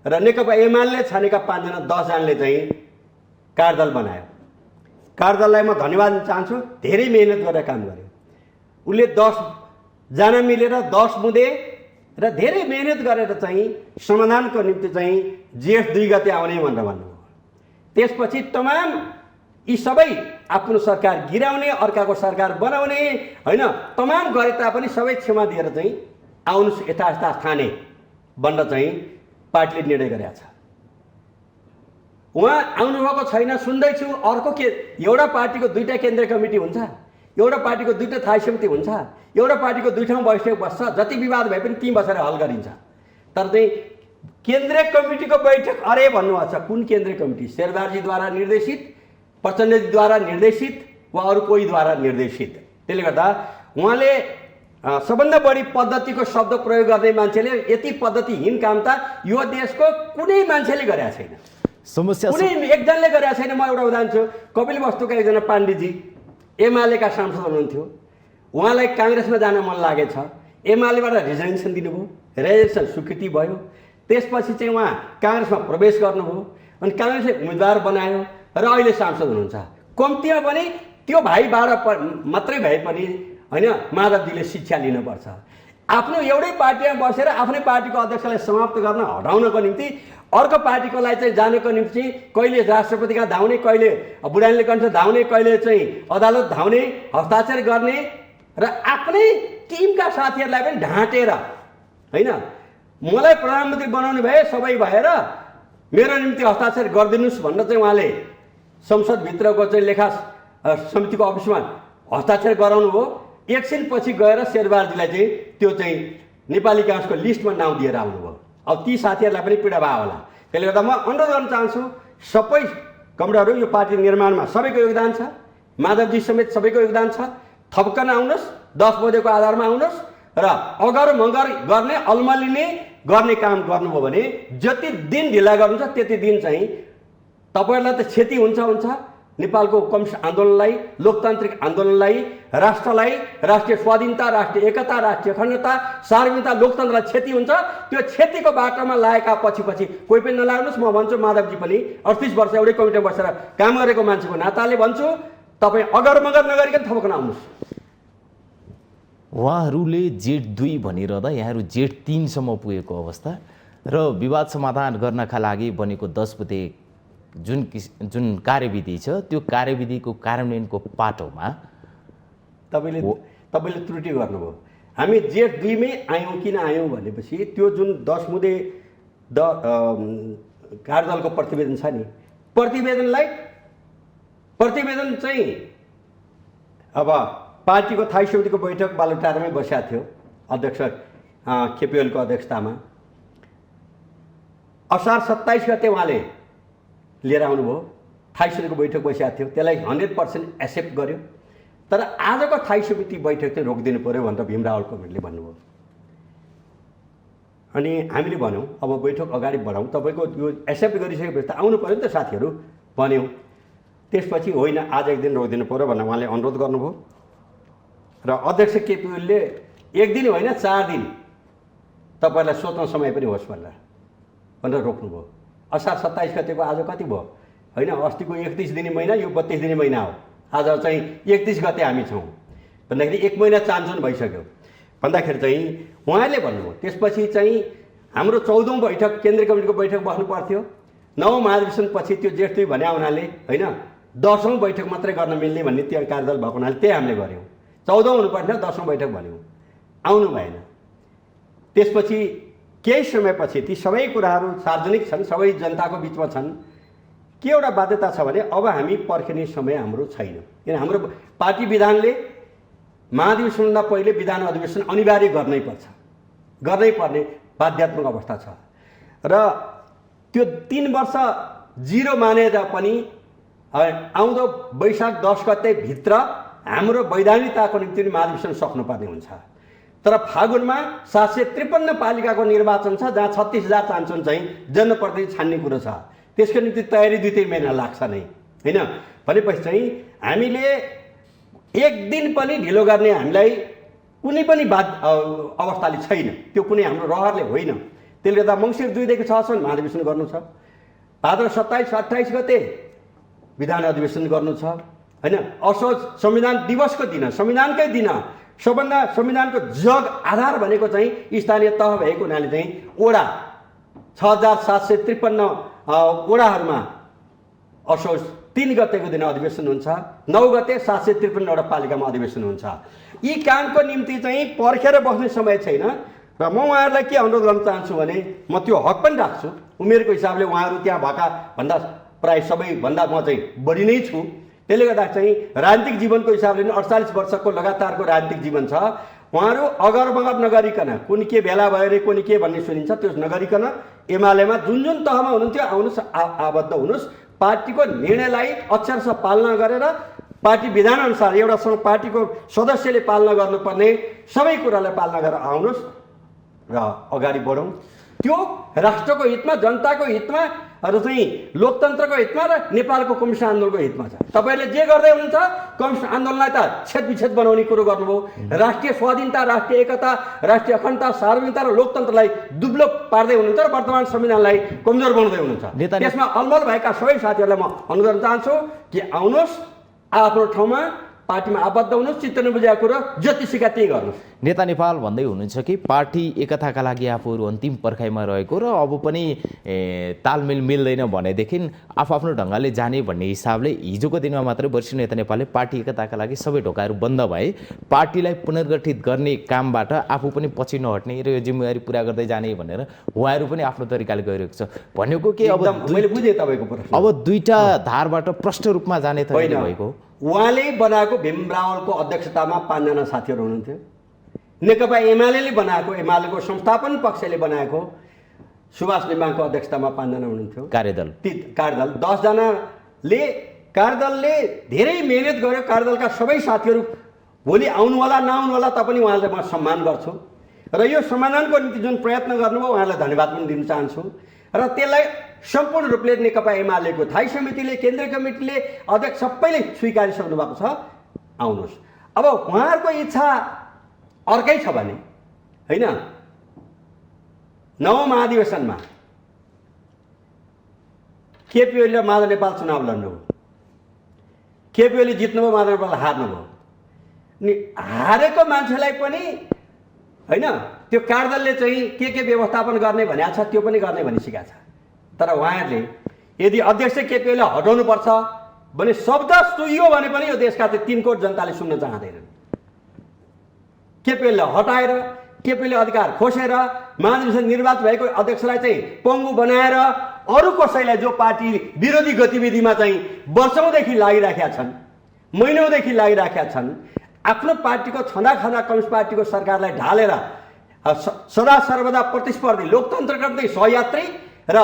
र नेकपा एमाले छानेका 5 जना 10 जनाले चाहिँ कार्यदल बनायो। कार्यदललाई म धन्यवाद दिन चाहन्छु, धेरै मेहनत गरेर काम गर्यो। उसले 10 जना मिलेर 10 मुदे र धेरै मेहनत गरेर चाहिँ समाधानको निम्ति चाहिँ जेठ 2 गते आउने भनेर भन्नुभयो। त्यसपछि तमाम यी सबै आफ्नो सरकार गिराउने, अर्काको सरकार बनाउने, होइन, तमाम गरे तापनि सबै क्षमा दिएर चाहिँ आउनुहोस् यथास्था ठाने भनेर चाहिँ पार्टीले निर्णय गरेको छ। उहाँ आउनुभएको छैन, सुन्दैछु। अर्को के, एउटा पार्टीको 2टा केन्द्रीय कमिटी हुन्छ, एउटा पार्टीको 2टा थायी समिति हुन्छ, एउटा पार्टीको 2 ठाउँ बैठक बस्छ, जति विवाद भए पनि 3 बसेर हल गरिन्छ। तर चाहिँ केन्द्रीय कमिटीको बैठक अरे भन्नुभएको छ। कुन केन्द्रीय कमिटी? शेरबारजीद्वारा निर्देशित, प्रचण्डजीद्वारा निर्देशित वा अरू कोहीद्वारा निर्देशित? त्यसले गर्दा उहाँले सबभन्दा बढी पद्धतिको शब्द प्रयोग गर्ने मान्छेले यति पद्धतिहीन काम त यो देशको कुनै मान्छेले गरेका छैन, समस्या कुनै एकजनाले गरेका छैन। म एउटा उदाहरण छु, कपिलवस्तुका एकजना पाण्डेजी एमालेका सांसद हुनुहुन्थ्यो, उहाँलाई काङ्ग्रेसमा जान मन लागेछ, एमालेबाट रिजर्भेसन दिनुभयो, रिजर्भेसन स्वीकृति भयो, त्यसपछि चाहिँ उहाँ काङ्ग्रेसमा प्रवेश गर्नुभयो, अनि काङ्ग्रेसले उम्मेदवार बनायो र अहिले सांसद हुनुहुन्छ। कम्तीमा पनि त्यो भाइबाट मात्रै भए पनि होइन माधवजीले शिक्षा लिनुपर्छ। आफ्नो एउटै पार्टीमा बसेर आफ्नै पार्टीको अध्यक्षलाई समाप्त गर्न हटाउनको निम्ति अर्को पार्टीकोलाई चाहिँ जानको निम्ति कहिले राष्ट्रपतिका धाउने, कहिले बुढानीले कण्ठ धाउने, कहिले चाहिँ अदालत धाउने, हस्ताक्षर गर्ने र आफ्नै टिमका साथीहरूलाई पनि ढाँटेर होइन मलाई प्रधानमन्त्री बनाउने भए सबै भएर मेरो निम्ति हस्ताक्षर गरिदिनुहोस् भनेर चाहिँ उहाँले संसदभित्रको चाहिँ लेखा समितिको अफिसमा हस्ताक्षर गराउनु हो। एकछिनपछि गएर शेरबहादुरजीलाई चाहिँ त्यो चाहिँ नेपाली काङ्ग्रेसको लिस्टमा नाउँ दिएर आउनुभयो। अब ती साथीहरूलाई पनि पीडा भयो होला। त्यसले गर्दा म अनुरोध गर्न चाहन्छु सबै कमरेडहरू, यो पार्टी निर्माणमा सबैको योगदान छ, माधवजी समेत सबैको योगदान छ। थपकन आउनुहोस्, 10 बजेको आधारमा आउनुहोस् र अगर मगर गर्ने अल्मलिने गर्ने काम गर्नुभयो भने जति दिन ढिला गर्नुहुन्छ त्यति दिन चाहिँ तपाईँहरूलाई त क्षति हुन्छ। नेपालको कम्युनिस्ट आन्दोलनलाई, लोकतान्त्रिक आन्दोलनलाई, राष्ट्रलाई, राष्ट्रिय स्वाधीनता, राष्ट्रिय एकता, राष्ट्रिय अखण्डता, सार्वभौमिकता, लोकतन्त्रलाई क्षति हुन्छ। त्यो क्षतिको बाटोमा लागेका पछि कोही पनि नलाग्नुहोस्। म भन्छु माधवजी पनि 38 वर्ष एउटै कमिटीमा बसेर काम गरेको मान्छेको नाताले भन्छु, तपाईँ अगर मगर नगरिकन थपकन आउनुहोस्। उहाँहरूले जेठ 2 भनिरहँदा यहाँहरू जेठ 3 सम्म पुगेको अवस्था र विवाद समाधान गर्नका लागि बनेको 10 बुँदे जुन कार्यविधि छ त्यो कार्यविधिको कार्यान्वयनको पाटोमा तपाईँले त्रुटि गर्नुभयो। हामी जेठ 2 मै आयौँ, किन आयौँ भनेपछि त्यो जुन 10 बुँदे कार्यदलको प्रतिवेदन छ नि, प्रतिवेदन चाहिँ अब पार्टीको थाई समितिको बैठक बालुटारमै बसेको थियो, अध्यक्ष केपीओलको अध्यक्षतामा। असार 27 गते उहाँले लिएर आउनुभयो, थाई समितिको बैठक बसेको थियो, त्यसलाई 100% एक्सेप्ट गर्यो। तर आजको थाई समिति बैठक चाहिँ रोकिदिनु पऱ्यो भनेर भीमराव कमिटीले भन्नुभयो। अनि हामीले भन्यौँ अब बैठक अगाडि बढाउँ, तपाईँको यो एक्सेप्ट गरिसकेपछि त आउनु पऱ्यो नि त साथीहरू भन्यौँ। त्यसपछि होइन आज एक दिन रोकिदिनु पऱ्यो भनेर उहाँले अनुरोध गर्नुभयो र अध्यक्ष केपीओलले 1 दिन होइन 4 दिन तपाईँलाई सोच्न समय पनि होस् भनेर रोक्नुभयो। असार 27 गतेको आज कति भयो होइन, अस्तिको 31 दिने महिना, यो 32 दिने महिना हो। आज चाहिँ 31 गते हामी छौँ भन्दाखेरि 1 महिना चान्चुन भइसक्यो भन्दाखेरि चाहिँ उहाँले भन्नुभयो। त्यसपछि चाहिँ हाम्रो 14औं बैठक केन्द्रीय कमिटीको बैठक बस्नु पर्थ्यो, 9 महाधिवेशन पछि त्यो जेठ 2 भने हुनाले होइन 10औं बैठक मात्रै गर्न मिल्ने भन्ने त्यो कार्यदल भएको हुनाले त्यही हामीले गऱ्यौँ। 14औं हुनुपर्ने 10औं बैठक भन्यौँ, आउनु भएन। त्यसपछि केही समयपछि ती सबै कुराहरू सार्वजनिक छन्, सबै जनताको बिचमा छन्। के एउटा बाध्यता छ भने अब हामी पर्खिने समय हाम्रो छैन, किन हाम्रो पार्टी विधानले महाधिवेशनभन्दा पहिले विधान अधिवेशन अनिवार्य गर्नै पर्ने बाध्यात्मक अवस्था छ र त्यो 3 वर्ष 0 मानेर पनि आउँदो वैशाख 10 गते भित्र हाम्रो वैधानिकताको निम्ति महाधिवेशन सक्नुपर्ने हुन्छ। तर फागुनमा 753 पालिकाको निर्वाचन छ जहाँ 36,000 चान्चुन चाहिँ जनप्रतिनिधि छान्ने कुरो छ। त्यसको निम्ति तयारी 2-3 महिना लाग्छ नै होइन। भनेपछि चाहिँ हामीले 1 दिन पनि ढिलो गर्ने हामीलाई कुनै पनि अवस्थाले छैन, त्यो कुनै हाम्रो रहरले होइन। त्यसले गर्दा मङ्सिर 2 देखि 6 सम्म महाधिवेशन गर्नु छ, भाद्र 27-28 गते विधान अधिवेशन गर्नु छ होइन। असोज संविधान दिवसको दिन, संविधानकै दिन, सबभन्दा संविधानको जग आधार भनेको चाहिँ स्थानीय तह भएको हुनाले चाहिँ वडा 6753 वडाहरूमा असोज 3 गतेको दिन अधिवेशन हुन्छ, 9 गते 753 वटा पालिकामा अधिवेशन हुन्छ। यी कामको निम्ति चाहिँ पर्खेर बस्ने समय छैन र म उहाँहरूलाई के अनुरोध गर्न चाहन्छु भने म त्यो हक पनि राख्छु। उमेरको हिसाबले उहाँहरू त्यहाँ भएका भन्दा प्राय सबैभन्दा म चाहिँ बढी नै छु। त्यसले गर्दा चाहिँ राजनीतिक जीवनको हिसाबले 48 वर्षको लगातारको राजनीतिक जीवन छ। उहाँहरू अगर मगर नगरिकन कुनै के भेला भयो रे कुनै के भन्ने सुनिन्छ त्यो नगरिकन एमालेमा जुन तहमा हुनुहुन्थ्यो आउनुहोस्, आबद्ध हुनुहोस्, पार्टीको निर्णयलाई अक्षरशः पालना गरेर पार्टी विधानअनुसार एउटा पार्टीको सदस्यले पालना गर्नुपर्ने सबै कुरालाई पालना गरेर आउनुहोस् र अगाडि बढौँ। त्यो राष्ट्रको हितमा, जनताको हितमा र चाहिँ लोकतन्त्रको हितमा र नेपालको कम्युनिस्ट आन्दोलनको हितमा छ। तपाईँहरूले जे गर्दै हुनुहुन्छ, कम्युनिस्ट आन्दोलनलाई त छेदविच्छेद बनाउने कुरो गर्नुभयो। राष्ट्रिय स्वाधीनता, राष्ट्रिय एकता, राष्ट्रिय अखण्डता, सार्वभौमिकता र लोकतन्त्रलाई दुब्लो पार्दै हुनुहुन्छ र वर्तमान संविधानलाई कमजोर बनाउँदै हुनुहुन्छ। त्यसमा अलमल भएका सबै साथीहरूलाई म अनुरोध गर्न चाहन्छु कि आउनुहोस्, आफ्नो ठाउँमा पार्टीमा आबद्ध हुनुहोस्, चित्त नबुझेको कुरो जति सिका त्यही गर्नुहोस्। नेता नेपाल भन्दै हुनुहुन्छ कि पार्टी एकताका लागि आफूहरू अन्तिम पर्खाइमा रहेको र अब पनि तालमेल मिल्दैन भनेदेखि आफ्नो ढङ्गले जाने भन्ने हिसाबले हिजोको दिनमा मात्रै वरिष्ठ नेता नेपालले पार्टी एकताका लागि सबै ढोकाहरू बन्द भए, पार्टीलाई पुनर्गठित गर्ने कामबाट आफू पनि पछि नहट्ने र यो जिम्मेवारी पुरा गर्दै जाने भनेर उहाँहरू पनि आफ्नो तरिकाले गइरहेको छ। भनेको के अब मैले बुझेँ तपाईँको प्रश्न। अब दुईटा धारबाट प्रष्ट रूपमा जाने तयारी भएको उहाँले बनाएको भीम रावलको अध्यक्षतामा 5 जना साथीहरू हुनुहुन्थ्यो। नेकपा एमाले बनाएको, एमालेको संस्थापन पक्षले बनाएको सुभाष नेमाङको अध्यक्षतामा 5 जना हुनुहुन्थ्यो कार्यदल। कार्यदल 10 जनाले कार्यदलले धेरै मेहनत गर्यो। कार्यदलका सबै साथीहरू भोलि आउनुहोला नआउनुहोला तापनि उहाँलाई म सम्मान गर्छु र यो समाधानको निम्ति जुन प्रयत्न गर्नुभयो उहाँलाई धन्यवाद पनि दिन चाहन्छु र त्यसलाई सम्पूर्ण रूपले नेकपा एमालेको थाई समितिले, केन्द्रीय कमिटीले, अध्यक्ष सबैले स्वीकारिसक्नु भएको छ। आउनुहोस्। अब उहाँहरूको इच्छा अर्कै छ भने होइन, नवौं महाधिवेशनमा केपी ओलीले माधव नेपाल चुनाव लड्नुभयो, केपी ओली जित्नुभयो, माधव नेपाल हार्नुभयो। अनि हारेको मान्छेलाई पनि होइन त्यो कार्यदलले चाहिँ के व्यवस्थापन गर्ने भनेको छ त्यो पनि गर्ने भनिसकेको छ। तर उहाँहरूले यदि अध्यक्ष केपी ओलीलाई हटाउनुपर्छ भने शब्द सुइयो भने पनि यो देशका 3 करोड जनताले सुन्न चाहँदैनन्। केपी ओलीलाई हटाएर, केपी ओलीले अधिकार खोसेर महाधिवेशन निर्वाचित भएको अध्यक्षलाई चाहिँ पङ्गु बनाएर अरू कसैलाई जो पार्टी विरोधी गतिविधिमा चाहिँ वर्षौँदेखि लागिराखेका छन्, महिनौँदेखि लागिराखेका छन्, आफ्नो पार्टीको छँदाखँदा कम्युनिस्ट पार्टीको सरकारलाई ढालेर सदा सर्वदा प्रतिस्पर्धी, लोकतन्त्रका निम्ति सहयात्री र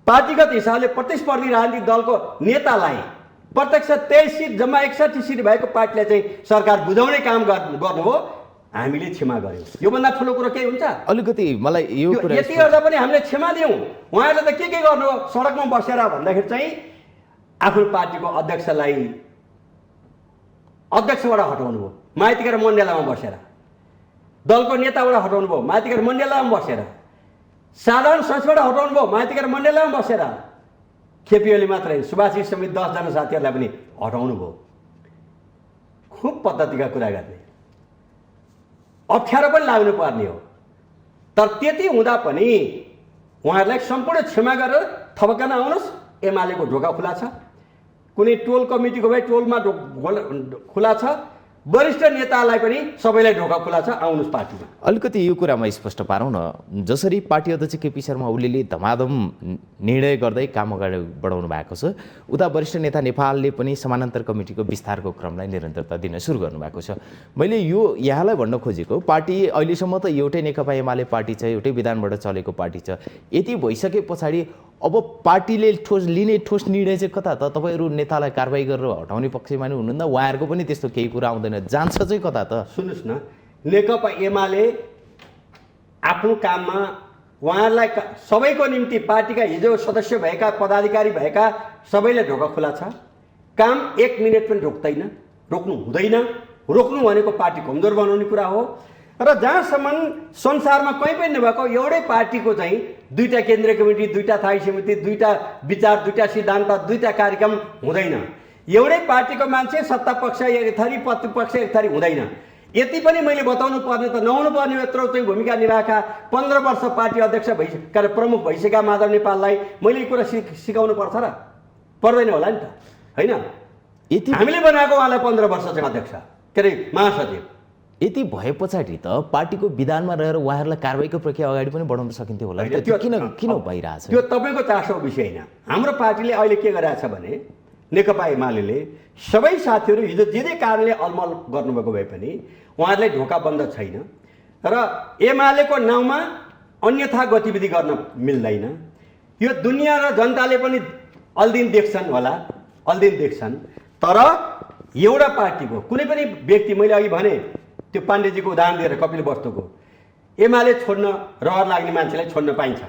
पार्टीगत हिसाबले प्रतिस्पर्धी राजनीतिक दलको नेतालाई प्रत्यक्ष 23 सिट, जम्मा 61 सिट भएको पार्टीलाई चाहिँ सरकार बुझाउने काम गर्नुभयो। हामीले क्षमा गर्यौँ। योभन्दा ठुलो कुरो केही हुन्छ? अलिकति मलाई यो कुरा यति गर्दा पनि हामीले क्षमा दियौँ। उहाँहरूले त के गर्नु हो, सडकमा बसेर भन्दाखेरि चाहिँ आफ्नो पार्टीको अध्यक्षलाई अध्यक्षबाट हटाउनु भयो, माइतीका मण्डेलामा बसेर, दलको नेताबाट हटाउनु भयो, माइतीका मण्डेलामा बसेर, साधारण सचिवबाट हटाउनु भयो, माइतीका मण्डेलामा बसेर। केपी ओली मात्रै सुभाषी समेत 10 जना साथीहरूलाई पनि हटाउनु भयो। खुब पद्धतिका कुरा गर्ने, अप्ठ्यारो पनि लाग्नु पर्ने हो। तर त्यति हुँदा पनि उहाँहरूलाई सम्पूर्ण क्षमा गरेर थपक्क आउनुहोस्। एमालेको ढोका खुला छ, कुनै टोल कमिटीको भए टोलमा खुला छ, वरिष्ठ नेतालाई पनि सबैलाई ढोका खुला छ, आउनुहोस् पार्टीमा। अलिकति यो कुरामा स्पष्ट पारौँ न। जसरी पार्टी अध्यक्ष केपी शर्मा ओलीले धमाधम निर्णय गर्दै काम अगाडि बढाउनु भएको छ, उता वरिष्ठ नेता नेपालले पनि समानान्तर कमिटीको विस्तारको क्रमलाई निरन्तरता दिन सुरु गर्नुभएको छ। मैले यो यहाँलाई भन्न खोजेको, पार्टी अहिलेसम्म त एउटै नेकपा एमाले पार्टी छ, एउटै विधानबाट चलेको पार्टी छ। यति भइसके पछाडि अब पार्टीले लिने ठोस निर्णय चाहिँ कता त? तपाईँहरू नेतालाई कारवाही गरेर हटाउने पक्षमा नै हुनुहुन्न, उहाँहरूको पनि त्यस्तो केही कुरा आउँदैन, जान्छ चाहिँ कता त? सुन्नुहोस् न, नेकपा एमाले आफ्नो काममा उहाँहरूलाई सबैको निम्ति पार्टीका हिजो सदस्य भएका, पदाधिकारी भएका सबैले ढोका खुला छ। काम 1 मिनट पनि रोक्दैन, रोक्नु हुँदैन। रोक्नु भनेको पार्टी कमजोर बनाउने कुरा हो। र जहाँसम्म संसारमा कहीँ पनि नभएको एउटै पार्टीको चाहिँ 2टा केन्द्रीय कमिटी, 2टा थाई समिति, 2टा विचार, 2टा सिद्धान्त, 2टा कार्यक्रम हुँदैन। एउटै पार्टीको मान्छे सत्ता पक्ष एक थरी, प्रतिपक्ष एक थरी हुँदैन। यति पनि मैले बताउनु पर्ने त नहुनु पर्ने यत्रो चाहिँ भूमिका निभाएका 15 वर्ष पार्टी अध्यक्ष भइसकेका प्रमुख भइसकेका माधव नेपाललाई मैले यो कुरा सिकाउनु पर्छ र पर्दैन होला नि त, होइन? यति हामीले बनाएको उहाँलाई 15 वर्ष चाहिँ अध्यक्ष, के अरे महासचिव। यति भए पछाडि त पार्टीको विधानमा रहेर उहाँहरूलाई कारवाहीको प्रक्रिया अगाडि पनि बढाउन सकिन्थ्यो होला। किन भइरहेछ? त्यो तपाईँको चासो विषय होइन। हाम्रो पार्टीले अहिले के गरिरहेछ भने नेकपा एमाले सबै साथीहरू हिजो जे कारणले अलमल गर्नुभएको भए पनि उहाँहरूलाई ढोका बन्द छैन र एमालेको नाउँमा अन्यथा गतिविधि गर्न मिल्दैन। यो दुनियाँ र जनताले पनि अल्दिन देख्छन् होला, अल्दिन देख्छन्। तर एउटा पार्टीको कुनै पनि व्यक्ति, मैले अघि भने त्यो पाण्डेजीको उदाहरण दिएर कपिल वस्तुको, एमाले छोड्न रहर लाग्ने मान्छेलाई छोड्न पाइन्छ,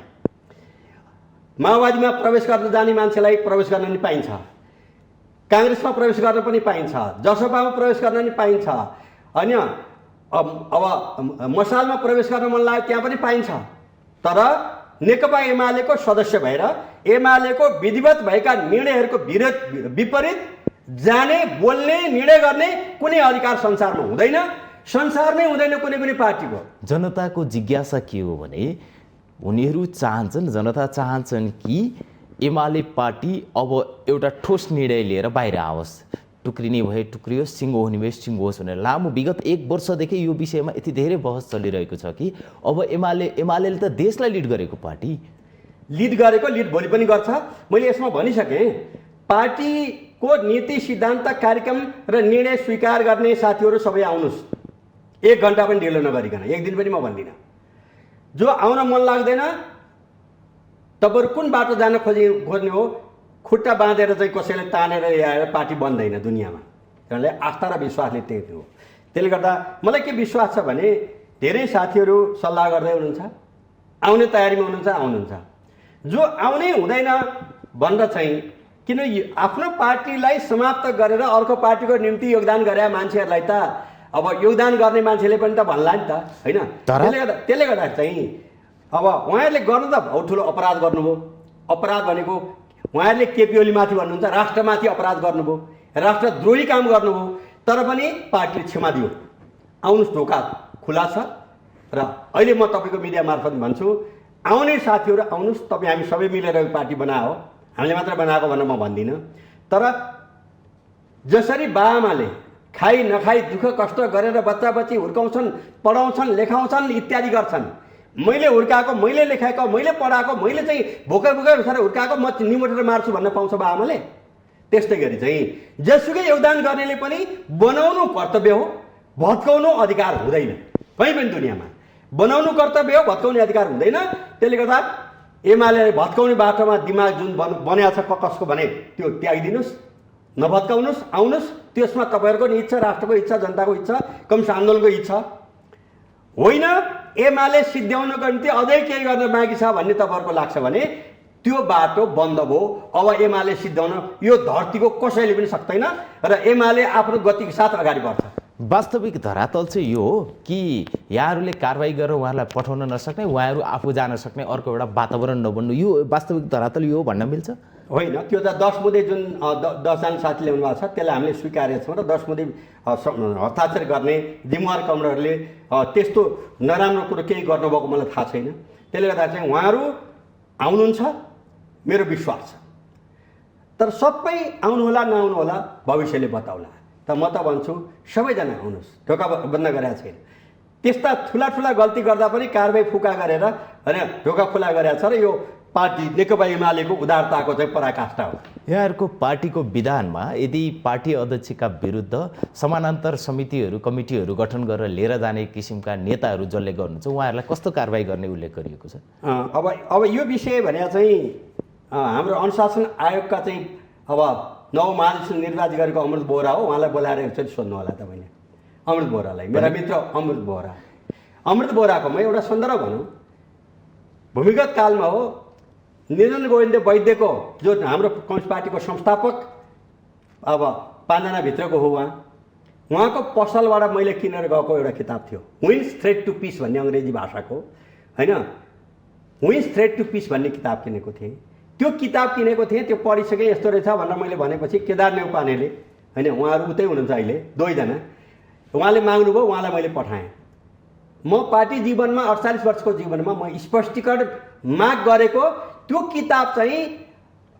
माओवादीमा प्रवेश गर्न जाने मान्छेलाई प्रवेश गर्न नि पाइन्छ, काङ्ग्रेसमा प्रवेश गर्न पनि पाइन्छ, जसपामा प्रवेश गर्न नि पाइन्छ, अनि अब मसालमा प्रवेश गर्न मन लाग्यो त्यहाँ पनि पाइन्छ। तर नेकपा एमालेको सदस्य भएर एमालेको विधिवत भएका निर्णयहरूको विपरीत जाने, बोल्ने, निर्णय गर्ने कुनै अधिकार संसारमा हुँदैन, संसारमै हुँदैन कुनै पनि पार्टीको। जनताको जिज्ञासा के हो भने उनीहरू चाहन्छन्, जनता चाहन्छन् कि एमाले पार्टी अब एउटा ठोस निर्णय लिएर बाहिर आओस्, टुक्रिने भए टुक्रियोस्, सिङ्गो हुने भए सिङ्गो होस् भनेर। लामो विगत 1 वर्षदेखि यो विषयमा यति धेरै बहस चलिरहेको छ कि अब एमाले त देशलाई लिड गरेको पार्टी, लिड गरेको, लिड भोलि पनि गर्छ। मैले यसमा भनिसकेँ, पार्टीको नीति सिद्धान्त कार्यक्रम र निर्णय स्वीकार गर्ने साथीहरू सबै आउनुहोस्, 1 घन्टा पनि ढिलो नगरिकन, 1 दिन पनि म भन्दिनँ। जो आउन मन लाग्दैन तपाईँहरू कुन बाटो जान खोज्ने हो, खुट्टा बाँधेर चाहिँ कसैलाई तानेर ल्याएर पार्टी बन्दैन दुनियाँमा। त्यसले आस्था र विश्वासले त्यही हो। त्यसले गर्दा मलाई के विश्वास छ भने धेरै साथीहरू सल्लाह गर्दै हुनुहुन्छ, आउने तयारीमा हुनुहुन्छ, आउनुहुन्छ। जो आउनै हुँदैन भनेर चाहिँ, किन आफ्नो पार्टीलाई समाप्त गरेर अर्को पार्टीको निम्ति योगदान गरे मान्छेहरूलाई त अब योगदान गर्ने मान्छेले पनि त भन्ला नि त, होइन? त्यसले गर्दा चाहिँ अब उहाँहरूले गर्नु त बहुत ठुलो अपराध गर्नुभयो। अपराध भनेको उहाँहरूले केपी ओलीमाथि भन्नुहुन्छ, राष्ट्रमाथि अपराध गर्नुभयो, राष्ट्रद्रोही काम गर्नुभयो। तर पनि पार्टीले क्षमा दियो। आउनुहोस्, ढोका खुला छ। र अहिले म तपाईँको मिडिया मार्फत भन्छु, आउने साथीहरू आउनुहोस्, तपाईँ हामी सबै मिलेर पार्टी बनायो, हामीले मात्र बनाएको भनेर म भन्दिनँ। तर जसरी बाआमाले खाइ नखाइ दुःख कष्ट गरेर बच्चा बच्ची हुर्काउँछन्, पढाउँछन्, लेखाउँछन्, इत्यादि गर्छन्, मैले हुर्काएको, मैले लेखाएको, मैले पढाएको, मैले चाहिँ भोकै भोकै हुर्काएको म निमोटेर मार्छु भन्न पाउँछ बाआमाले। त्यस्तै गरी चाहिँ जेसुकै योगदान गर्नेले पनि बनाउनु कर्तव्य हो, भत्काउनु अधिकार हुँदैन। कहीँ पनि दुनियाँमा बनाउनु कर्तव्य हो, भत्काउने अधिकार हुँदैन। त्यसले गर्दा एमाले भत्काउने बाटोमा दिमाग जुन बनाएको छ कसको भने त्यो त्यागिदिनुहोस्, नभत्काउनुहोस्, आउनुहोस्। त्यसमा तपाईँहरूको नि इच्छा, राष्ट्रको इच्छा, जनताको इच्छा, कम्युनिस्ट आन्दोलनको इच्छा होइन। एमाले सिद्ध्याउनको निम्ति अझै केही गर्न बाँकी छ भन्ने तपाईँहरूको लाग्छ भने त्यो बाटो बन्द भयो। अब एमाले सिद्ध्याउन यो धरतीको कसैले पनि सक्दैन र एमाले आफ्नो गतिको साथ अगाडि बढ्छ। वास्तविक धरातल चाहिँ यो हो कि यहाँहरूले कारवाही गरेर उहाँलाई पठाउन नसक्ने, उहाँहरू आफू जान सक्ने अर्को एउटा वातावरण नबन्नु, यो वास्तविक धरातल यो हो भन्न मिल्छ? होइन, त्यो त 10 मुदे जुन 10 जना साथी ल्याउनु भएको छ त्यसलाई हामीले स्वीकारेका छौँ र 10 मुदे हस्ताक्षर गर्ने जिम्मेवार कमरेडहरूले त्यस्तो नराम्रो कुरो केही गर्नुभएको मलाई थाहा छैन। त्यसले गर्दा चाहिँ उहाँहरू आउनुहुन्छ, मेरो विश्वास छ। तर सबै आउनुहोला नआउनुहोला भविष्यले बताउला। त म त भन्छु सबैजना आउनुहोस्, ढोका बन्द गरेका छैन। त्यस्ता ठुला ठुला गल्ती गर्दा पनि कारबाही फुका गरेर होइन ढोका खुला गरेका छ र यो पार्टी नेकपा एमालेको उदारताको चाहिँ पराकाष्ठा हो। यहाँहरूको पार्टीको विधानमा यदि पार्टी अध्यक्षका विरुद्ध समानान्तर समितिहरू, कमिटीहरू गठन गरेर लिएर जाने किसिमका नेताहरू जसले गर्नुहुन्छ उहाँहरूलाई कस्तो कारबाही गर्ने उल्लेख गरिएको छ? अब यो विषय भने चाहिँ हाम्रो अनुशासन आयोगका चाहिँ अब नौ महाधिवेशन निर्वाचित गरेको अमृत बोहरा हो, उहाँलाई बोलाएर एकचोटि सोध्नु होला तपाईँले। अमृत बोहरालाई, मेरा मित्र अमृत बोहरा। अमृत बोहराको म एउटा सन्दर्भ भनौँ, भूमिगत कालमा हो निरञ्जन गोविन्द वैद्यको जो हाम्रो कम्युनिस्ट पार्टीको संस्थापक अब 5 जनाभित्रको हो, उहाँको पसलबाट मैले किनेर गएको एउटा किताब थियो, विन्स थ्रेड टु पिस भन्ने अङ्ग्रेजी भाषाको, होइन, विन्स थ्रेड टु पिस भन्ने किताब किनेको थिएँ। त्यो किताब किनेको थिएँ, त्यो पढिसकेँ यस्तो रहेछ भनेर मैले भनेपछि केदार नेउपानेले, होइन, उहाँहरू उतै हुनुहुन्छ अहिले 2 जना, उहाँले माग्नुभयो, उहाँलाई मैले पठाएँ। म पार्टी जीवनमा 48 वर्षको जीवनमा म स्पष्टीकरण माग गरेको त्यो किताब चाहिँ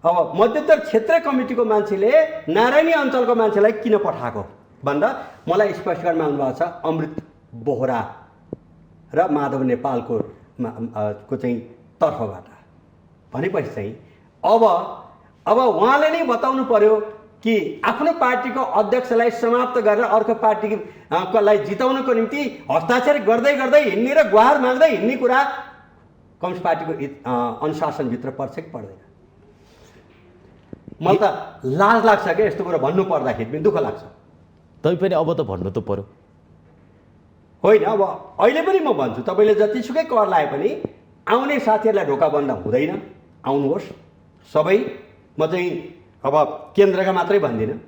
अब मध्यत्तर क्षेत्र कमिटीको मान्छेले नारायणी अञ्चलको मान्छेलाई किन पठाएको भन्दा मलाई स्पष्टीकरण माग्नु भएको छ अमृत बोहरा र माधव नेपालको चाहिँ तर्फबाट। भनेपछि चाहिँ अब उहाँले नै बताउनु पर्यो कि आफ्नो पार्टीको अध्यक्षलाई समाप्त गरेर अर्को पार्टीलाई जिताउनको निम्ति हस्ताक्षर गर्दै गर्दै हिँड्ने र गुहार माग्दै हिँड्ने कुरा कम्युनिस्ट पार्टीको अनुशासनभित्र पर्छ कि पर्दैन? मलाई त लाज लाग्छ क्या यस्तो कुरा भन्नु पर्दाखेरि पनि, दुःख लाग्छ। तैपनि अब त भन्नु त पर्यो। होइन, अब अहिले पनि म भन्छु, तपाईँले जतिसुकै कर लाए पनि आउने साथीहरूलाई ढोका बन्द हुँदैन, आउनुहोस् सबै। म चाहिँ अब केन्द्रका मात्रै भन्दिनँ,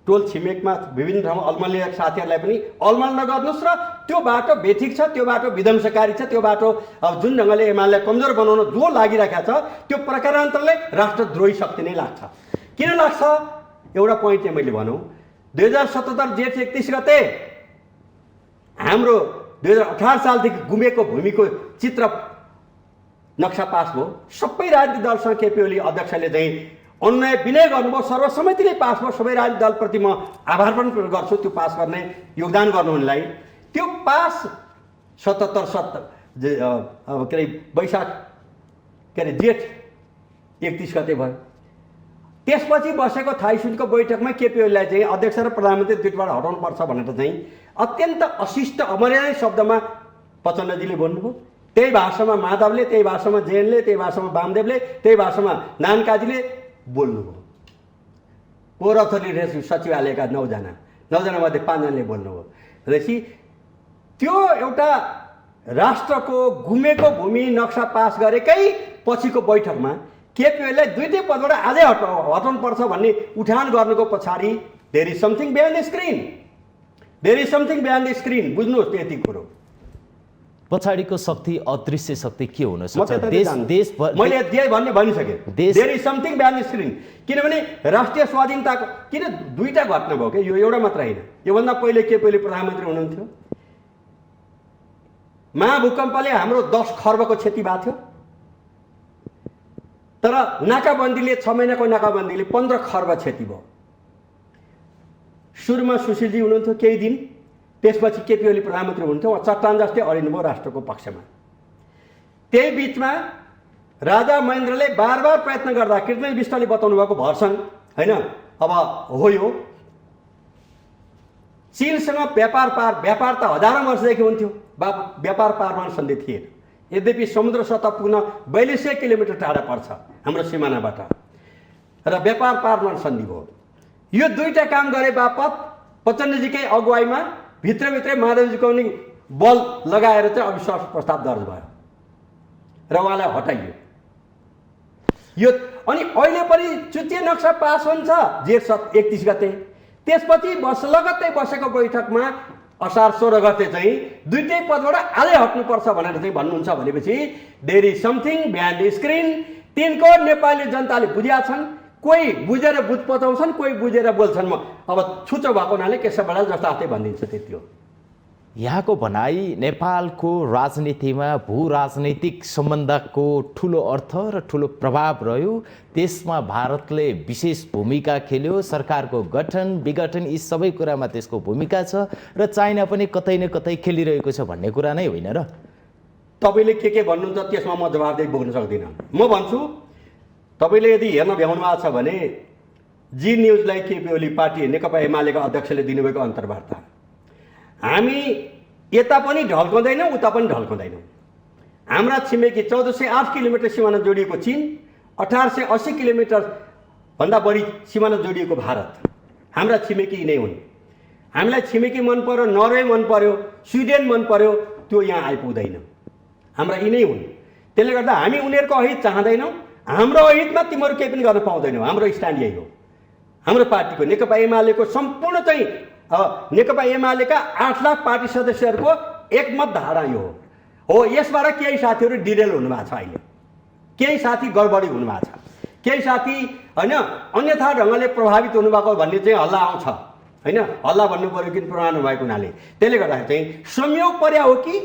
टोल छिमेकमा विभिन्न ठाउँमा अल्मलिएका साथीहरूलाई पनि अलमल नगर्नुहोस् र त्यो बाटो बेठिक छ, त्यो बाटो विध्वंसकारी छ, त्यो बाटो अब जुन ढङ्गले एमालेलाई कमजोर बनाउन जो लागिरहेको छ त्यो प्रकारान्तरले राष्ट्रद्रोही शक्ति नै लाग्छ। किन लाग्छ? एउटा पोइन्ट चाहिँ मैले भनौँ, 2077 जेठ 31 गते हाम्रो 2018 सालदेखि गुमेको भूमिको चित्र नक्सा पास भयो। सबै राजनीतिक दलसँग केपी ओली अध्यक्षले चाहिँ अन्याय विनय गर्नुभयो, सर्वसम्मतिले पास भयो। सबै राजनीतिक दलप्रति म आभार पनि गर्छु त्यो पास गर्ने योगदान गर्नुहुनेलाई। त्यो पास 77 अब के अरे वैशाख के अरे जेठ 31 गते भयो। त्यसपछि बसेको थाइसुनको बैठकमा केपी ओलीलाई चाहिँ अध्यक्ष र प्रधानमन्त्री दुईबाट हटाउनु पर्छ भनेर चाहिँ अत्यन्त अशिष्ट अमर्यादित शब्दमा प्रचण्डजीले बोल्नुभयो। त्यही भाषामा माधवले, त्यही भाषामा जैनले, त्यही भाषामा वामदेवले, त्यही भाषामा नानकाजीले बोल्नुभयो। पोहोर अथोरिटी सचिवालयका 9 मध्ये 5 जनाले बोल्नुभयो। रहेपछि त्यो एउटा राष्ट्रको गुमेको भूमि नक्सा पास गरेकै पछिको बैठकमा केपी ओलीलाई दुईटै पदबाट आजै हटाउनु पर्छ भन्ने उठान गर्नुको पछाडि there is something behind the screen, there is something behind the screen. बुझ्नुहोस् त्यति कुरो। पछाडिको शक्ति, अदृश्य शक्ति के हुन म सक्छ? देश मैले जे भन्ने भनिसकेँ, there is something behind the screen. किनभने राष्ट्रिय स्वाधीनताको किन दुईटा घटना भयो क्या, यो एउटा मात्र होइन। योभन्दा पहिले केपी ओली प्रधानमन्त्री हुनुहुन्थ्यो, महाभूकम्पले हाम्रो 10 खर्बको क्षति भएको थियो, तर नाकाबन्दीले 6 महिनाको नाकाबन्दीले 15 खर्ब क्षति भयो। सुरुमा सुशीलजी हुनुहुन्थ्यो केही दिन, त्यसपछि केपी ओली प्रधानमन्त्री हुनुहुन्थ्यो, उहाँ चट्टान जस्तै अडिनुभयो राष्ट्रको पक्षमा। त्यही बिचमा राजा महेन्द्रले बार बार प्रयत्न गर्दा कृष्ण विष्टले बताउनु भएको भर्सन होइन, अब हो यो चीनसँग व्यापार त हजारौँ वर्षदेखि हुन्थ्यो, व्यापार पारमान सन्धि थिएन। यद्यपि समुद्र सतह पुग्न 4200 किलोमिटर टाढा पर्छ हाम्रो सिमानाबाट र व्यापार पारमान सन्धि भयो। यो दुईटा काम गरे बापत प्रचण्डजीकै अगुवाईमा भित्रभित्रै माधवजीको पनि बल लगाएर चाहिँ अविश्वास प्रस्ताव दर्ज भयो र उहाँलाई हटाइयो। यो अनि अहिले पनि चुतिए नक्सा पास हुन्छ जेठ 31 गते। त्यसपछि लगत्तै बसेको बैठकमा असार 16 गते चाहिँ दुईटै पदबाट आजै हट्नुपर्छ भनेर चाहिँ भन्नुहुन्छ भनेपछि there is something behind the screen. तिनको नेपाली जनताले बुझिया छन्, कोही बुझेर बुझ पचाउँछन्, कोही बुझेर बोल्छन्। म अब छुचो भएको हुनाले केशव बडाल जस्तो हातै भनिदिन्छु त्यति हो। यहाँको भनाइ नेपालको राजनीतिमा भू राजनैतिक सम्बन्धको ठुलो अर्थ र ठुलो प्रभाव रह्यो, त्यसमा भारतले विशेष भूमिका खेल्यो, सरकारको गठन विघटन यी सबै कुरामा त्यसको भूमिका छ र चाइना पनि कतै न कतै खेलिरहेको छ भन्ने कुरा नै होइन र? तपाईँले के भन्नुहुन्छ त्यसमा म जवाफदेही बोक्न सक्दिनँ। म भन्छु तपाईँले यदि हेर्न भ्याउनु भएको छ भने जी न्युजलाई केपी ओली पार्टी नेकपा एमालेका अध्यक्षले दिनुभएको अन्तर्वार्ता, हामी यता पनि ढल्काउँदैनौँ उता पनि ढल्काउँदैनौँ। हाम्रा छिमेकी 1408 किलोमिटर सिमाना जोडिएको चीन, 1880 किलोमिटर भन्दा बढी सिमाना जोडिएको भारत हाम्रा छिमेकी नै हुन्। हामीलाई छिमेकी मन पर्यो, नर्वे मन पर्यो, स्विडेन मन पर्यो, त्यो यहाँ आइपुग्दैन। हाम्रा यिनै हुन्। त्यसले गर्दा हामी उनीहरूको अहित चाहँदैनौँ, हाम्रो अहितमा तिमीहरू केही पनि गर्न पाउँदैनौ। हाम्रो स्ट्यान्ड यही हो। हाम्रो पार्टीको नेकपा एमालेको सम्पूर्ण चाहिँ नेकपा एमालेका 8 लाख पार्टी सदस्यहरूको एकमत धारणा यो हो। यसबाट केही साथीहरू डिरेल हुनुभएको छ, अहिले केही साथी गडबडी हुनुभएको छ, केही साथी होइन अन्यथा ढङ्गले प्रभावित हुनुभएको भन्ने चाहिँ हल्ला आउँछ होइन। हल्ला भन्नु पऱ्यो कि प्रमाण भएको हुनाले त्यसले गर्दाखेरि चाहिँ संयोग पर्या हो कि